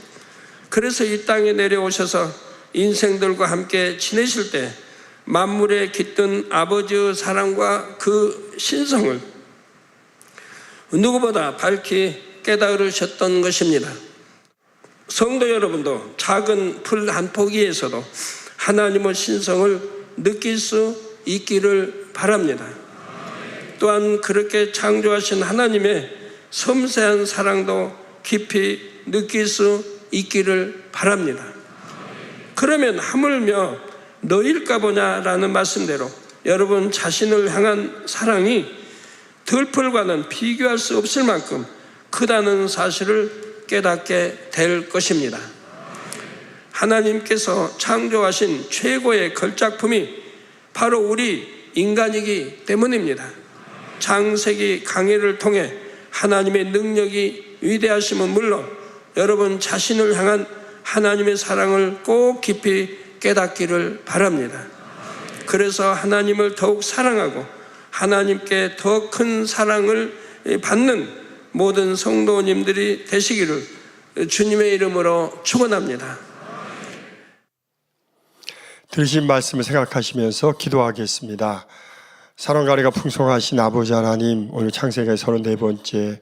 그래서 이 땅에 내려오셔서 인생들과 함께 지내실 때 만물에 깃든 아버지의 사랑과 그 신성을 누구보다 밝히 깨달으셨던 것입니다. 성도 여러분도 작은 풀 한 포기에서도 하나님의 신성을 느낄 수 있기를 바랍니다. 또한 그렇게 창조하신 하나님의 섬세한 사랑도 깊이 느낄 수 있기를 바랍니다. 그러면 하물며 너일까 보냐라는 말씀대로 여러분 자신을 향한 사랑이 들풀과는 비교할 수 없을 만큼 크다는 사실을 깨닫게 될 것입니다. 하나님께서 창조하신 최고의 걸작품이 바로 우리 인간이기 때문입니다. 창세기 강해를 통해 하나님의 능력이 위대하심은 물론 여러분 자신을 향한 하나님의 사랑을 꼭 깊이 깨닫기를 바랍니다. 그래서 하나님을 더욱 사랑하고 하나님께 더 큰 사랑을 받는 모든 성도님들이 되시기를 주님의 이름으로 축원합니다. 들으신 말씀을 생각하시면서 기도하겠습니다. 사랑가리가 풍성하신 아버지 하나님, 오늘 창세기 34번째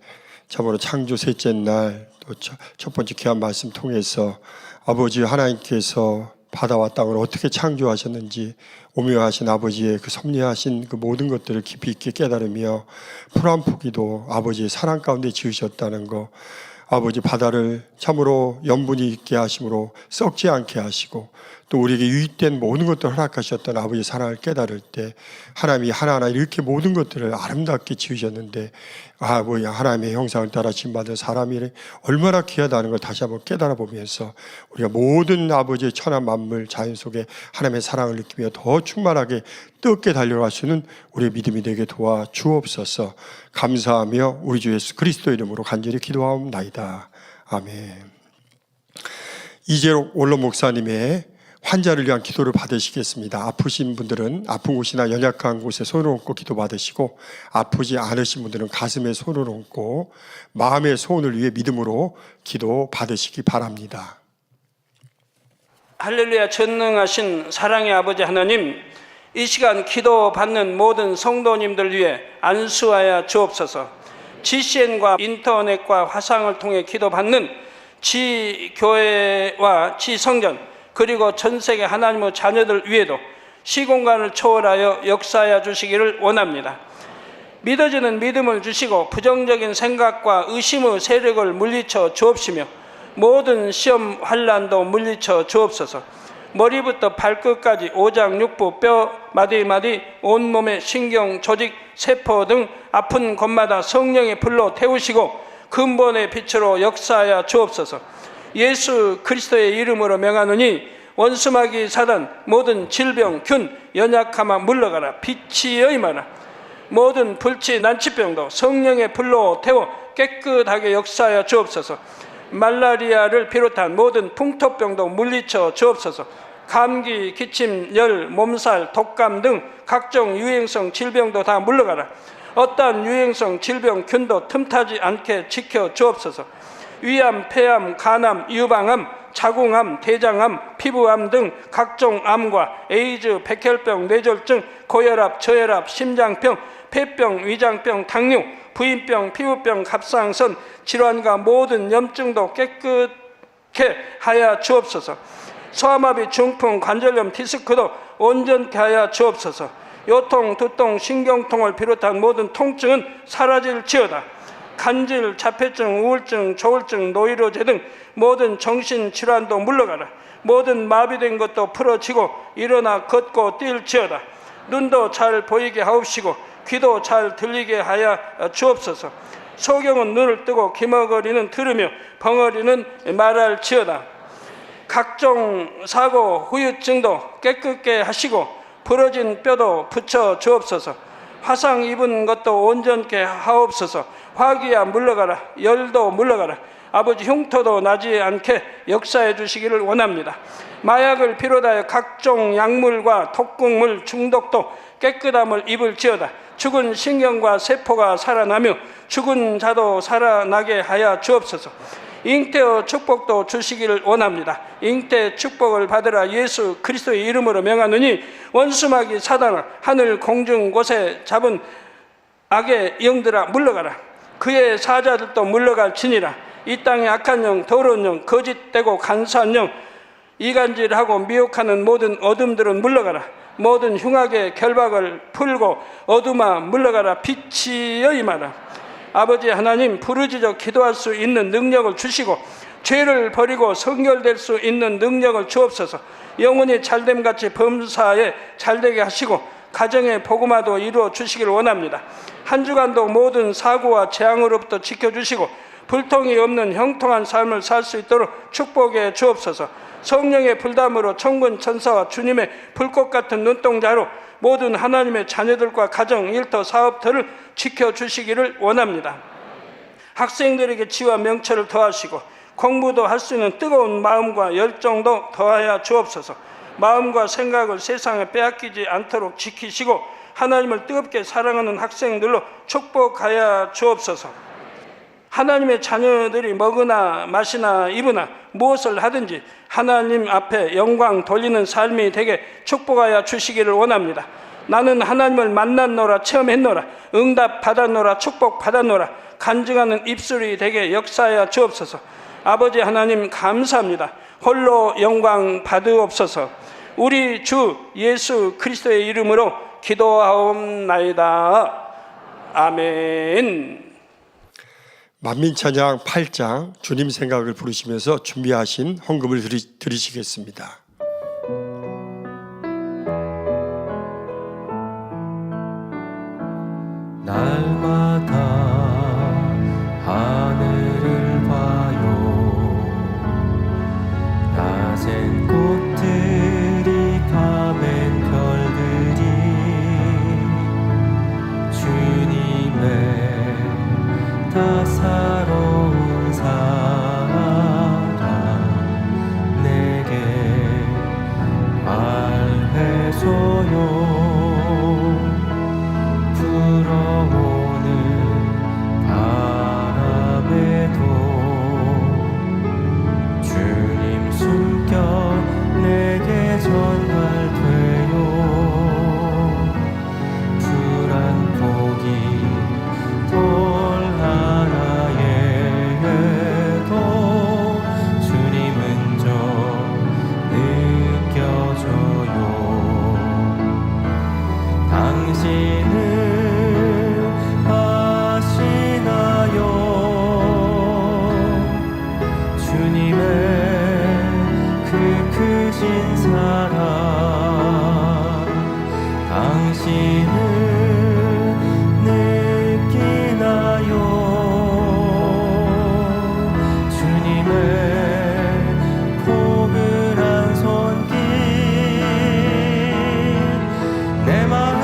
참으로 창조 셋째 날 또 첫 번째 귀한 말씀 통해서 아버지 하나님께서 바다와 땅을 어떻게 창조하셨는지 오묘하신 아버지의 그 섭리하신 그 모든 것들을 깊이 있게 깨달으며 풀 한 포기도 아버지의 사랑 가운데 지으셨다는 거, 아버지 바다를 참으로 염분이 있게 하심으로 썩지 않게 하시고 또 우리에게 유익된 모든 것들을 허락하셨던 아버지의 사랑을 깨달을 때 하나님이 하나하나 이렇게 모든 것들을 아름답게 지으셨는데 아버지 하나님의 형상을 따라 지음받은 사람이 얼마나 귀하다는 걸 다시 한번 깨달아 보면서 우리가 모든 아버지의 천한 만물 자연 속에 하나님의 사랑을 느끼며 더 충만하게 뜨겁게 달려갈 수 있는 우리의 믿음이 되게 도와 주옵소서. 감사하며 우리 주 예수 그리스도 이름으로 간절히 기도하옵나이다. 아멘. 이재록 원로 목사님의 환자를 위한 기도를 받으시겠습니다. 아프신 분들은 아픈 곳이나 연약한 곳에 손을 얹고 기도 받으시고 아프지 않으신 분들은 가슴에 손을 얹고 마음의 소원을 위해 믿음으로 기도 받으시기 바랍니다. 할렐루야. 전능하신 사랑의 아버지 하나님, 이 시간 기도 받는 모든 성도님들 위해 안수하여 주옵소서. GCN과 인터넷과 화상을 통해 기도 받는 지교회와 지성전 그리고 전 세계 하나님의 자녀들 위에도 시공간을 초월하여 역사하여 주시기를 원합니다. 믿어지는 믿음을 주시고 부정적인 생각과 의심의 세력을 물리쳐 주옵시며 모든 시험 환난도 물리쳐 주옵소서. 머리부터 발끝까지 오장육부 뼈 마디마디 온몸의 신경 조직 세포 등 아픈 곳마다 성령의 불로 태우시고 근본의 빛으로 역사하여 주옵소서. 예수 그리스도의 이름으로 명하노니 원수마귀 사단 모든 질병 균 연약함아 물러가라. 빛이 임하라. 모든 불치 난치병도 성령의 불로 태워 깨끗하게 역사하여 주옵소서. 말라리아를 비롯한 모든 풍토병도 물리쳐 주옵소서. 감기, 기침, 열, 몸살, 독감 등 각종 유행성 질병도 다 물러가라. 어떠한 유행성 질병 균도 틈타지 않게 지켜 주옵소서. 위암, 폐암, 간암, 유방암, 자궁암, 대장암, 피부암 등 각종 암과 에이즈, 백혈병, 뇌졸중, 고혈압, 저혈압, 심장병, 폐병, 위장병, 당뇨, 부인병, 피부병, 갑상선 질환과 모든 염증도 깨끗게 하여 주옵소서. 소아마비, 중풍, 관절염, 디스크도 온전케 하여 주옵소서. 요통, 두통, 신경통을 비롯한 모든 통증은 사라질지어다. 간질, 자폐증, 우울증, 조울증, 노이로제 등 모든 정신질환도 물러가라. 모든 마비된 것도 풀어지고 일어나 걷고 뛸지어다. 눈도 잘 보이게 하옵시고 귀도 잘 들리게 하여 주옵소서. 소경은 눈을 뜨고 기머거리는 들으며 벙어리는 말할지어다. 각종 사고, 후유증도 깨끗게 하시고 부러진 뼈도 붙여 주옵소서. 화상 입은 것도 온전케 하옵소서. 화기야 물러가라. 열도 물러가라. 아버지 흉터도 나지 않게 역사해 주시기를 원합니다. 마약을 비롯하여 각종 약물과 독극물 중독도 깨끗함을 입을지어다. 죽은 신경과 세포가 살아나며 죽은 자도 살아나게 하여 주옵소서. 잉태의 축복도 주시기를 원합니다. 잉태 축복을 받으라. 예수 그리스도의 이름으로 명하노니 원수마귀 사단아 하늘 공중 곳에 잡은 악의 영들아 물러가라. 그의 사자들도 물러갈지니라. 이 땅의 악한 영, 더러운 영, 거짓되고 간사한 영, 이간질하고 미혹하는 모든 어둠들은 물러가라. 모든 흉악의 결박을 풀고 어둠아 물러가라. 빛이 임하라. 아버지 하나님, 부르짖어 기도할 수 있는 능력을 주시고 죄를 버리고 성결될 수 있는 능력을 주옵소서. 영혼이 잘됨같이 범사에 잘되게 하시고 가정의 복음화도 이루어 주시기를 원합니다. 한 주간도 모든 사고와 재앙으로부터 지켜주시고 불통이 없는 형통한 삶을 살 수 있도록 축복해 주옵소서. 성령의 불담으로 천군 천사와 주님의 불꽃 같은 눈동자로 모든 하나님의 자녀들과 가정, 일터, 사업들을 지켜주시기를 원합니다. 학생들에게 지와 명철을 더하시고 공부도 할 수 있는 뜨거운 마음과 열정도 더하여 주옵소서. 마음과 생각을 세상에 빼앗기지 않도록 지키시고 하나님을 뜨겁게 사랑하는 학생들로 축복하여 주옵소서. 하나님의 자녀들이 먹으나 마시나 입으나 무엇을 하든지 하나님 앞에 영광 돌리는 삶이 되게 축복하여 주시기를 원합니다. 나는 하나님을 만났노라, 체험했노라, 응답 받았노라, 축복 받았노라, 간증하는 입술이 되게 역사하여 주옵소서. 아버지 하나님 감사합니다. 홀로 영광 받으옵소서. 우리 주 예수 그리스도의 이름으로 기도하옵나이다. 아멘. 만민찬양 8장 주님 생각을 부르시면서 준비하신 헌금을 드리시겠습니다. 날마다 하늘을 봐요. 낮엔 꽃들이 밤엔 별들이 주님의 다사로운 사랑 내게 말해줘요. 불어오는 바람에도 주님 숨결 내게 전달돼요. 불안포기 돌 하나에도 주님은 저 느껴져요. 당신은 아시나요? 주님의 그 크신 사랑 당신은 느끼나요? 주님의 포근한 손길 내 마음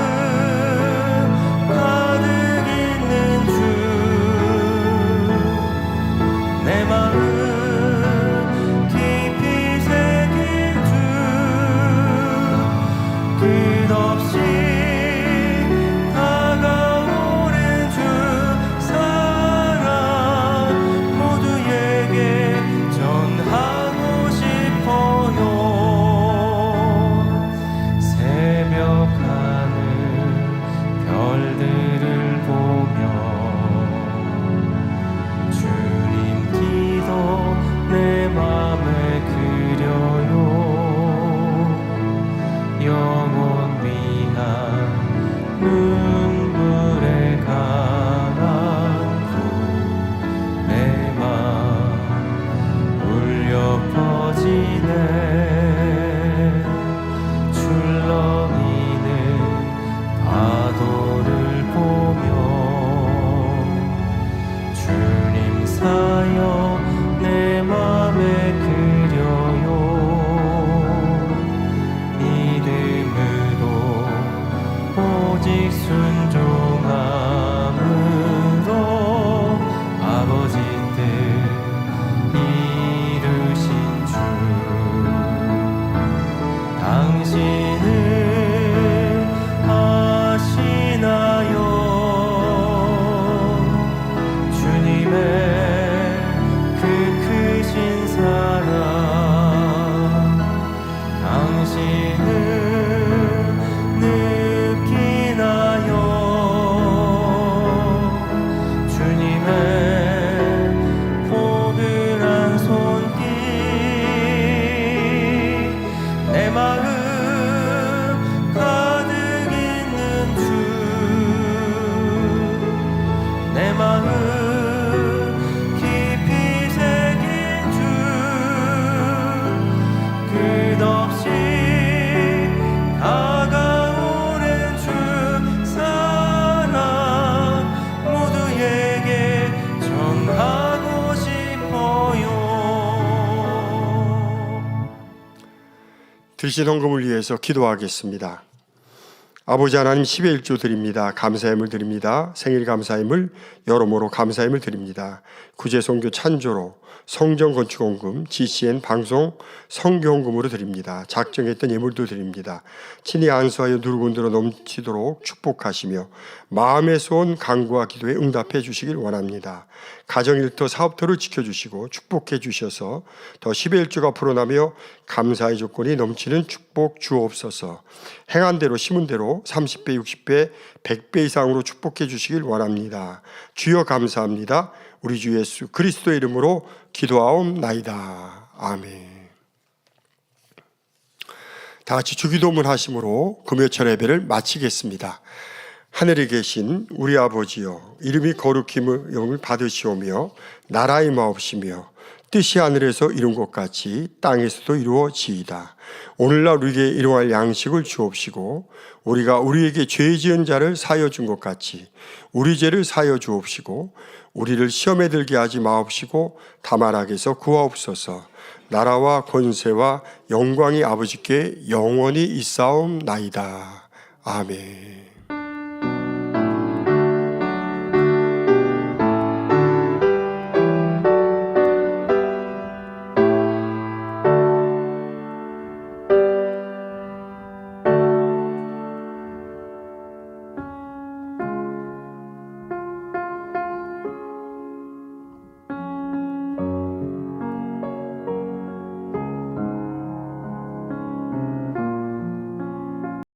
가득 있는 주 내 마음 깊이 새긴 주 끝없이 다가오는 주 사랑 모두에게 전하고 싶어요. 새벽 하늘 별들을 보며 주님 기도 내 맘에 그려요. 영원 위한 눈물에 가라앉고 내 맘 울려 퍼지네. 출렁이는 파도를 보며 주님 사여 내 맘에 그려요. 믿음으로 오직 순종함으로 아버지 뜻 이루신 주 당신은 아시나요? 주님의 그 크신 사랑 당신은 느끼나요? 주님의 포근한 손길 내 마음 가득 있는 주 내 마음 깊이 새긴 주 끝없이 다가오는 주 사랑 모두에게 전하고 싶어요. 드신 헌금을 위해서 기도하겠습니다. 아버지 하나님 10의 1조 드립니다. 감사함을 드립니다. 생일 감사함을 여러모로 감사함을 드립니다. 구제선교 찬조로 성전 건축원금, GCN 방송 성교원금으로 드립니다. 작정했던 예물도 드립니다. 친히 안수하여 누르군대로 넘치도록 축복하시며 마음의 소원 간구와 기도에 응답해 주시길 원합니다. 가정일터 사업터를 지켜주시고 축복해 주셔서 더 10의 1조가 불어나며 감사의 조건이 넘치는 축복 주옵소서. 행한 대로 심은 대로 30배, 60배, 100배 이상으로 축복해 주시길 원합니다. 주여 감사합니다. 우리 주 예수 그리스도의 이름으로 기도하옵나이다. 아멘. 다 같이 주기도문 하심으로 금요철 예배를 마치겠습니다. 하늘에 계신 우리 아버지여, 이름이 거룩힘을 영을 받으시오며 나라의 마옵시며 뜻이 하늘에서 이룬 것 같이 땅에서도 이루어지이다. 오늘날 우리에게 일용할 양식을 주옵시고 우리가 우리에게 죄 지은 자를 사하여 준 것 같이 우리 죄를 사하여 주옵시고 우리를 시험에 들게 하지 마옵시고 다만 악에서 구하옵소서. 나라와 권세와 영광이 아버지께 영원히 있사옵나이다. 아멘.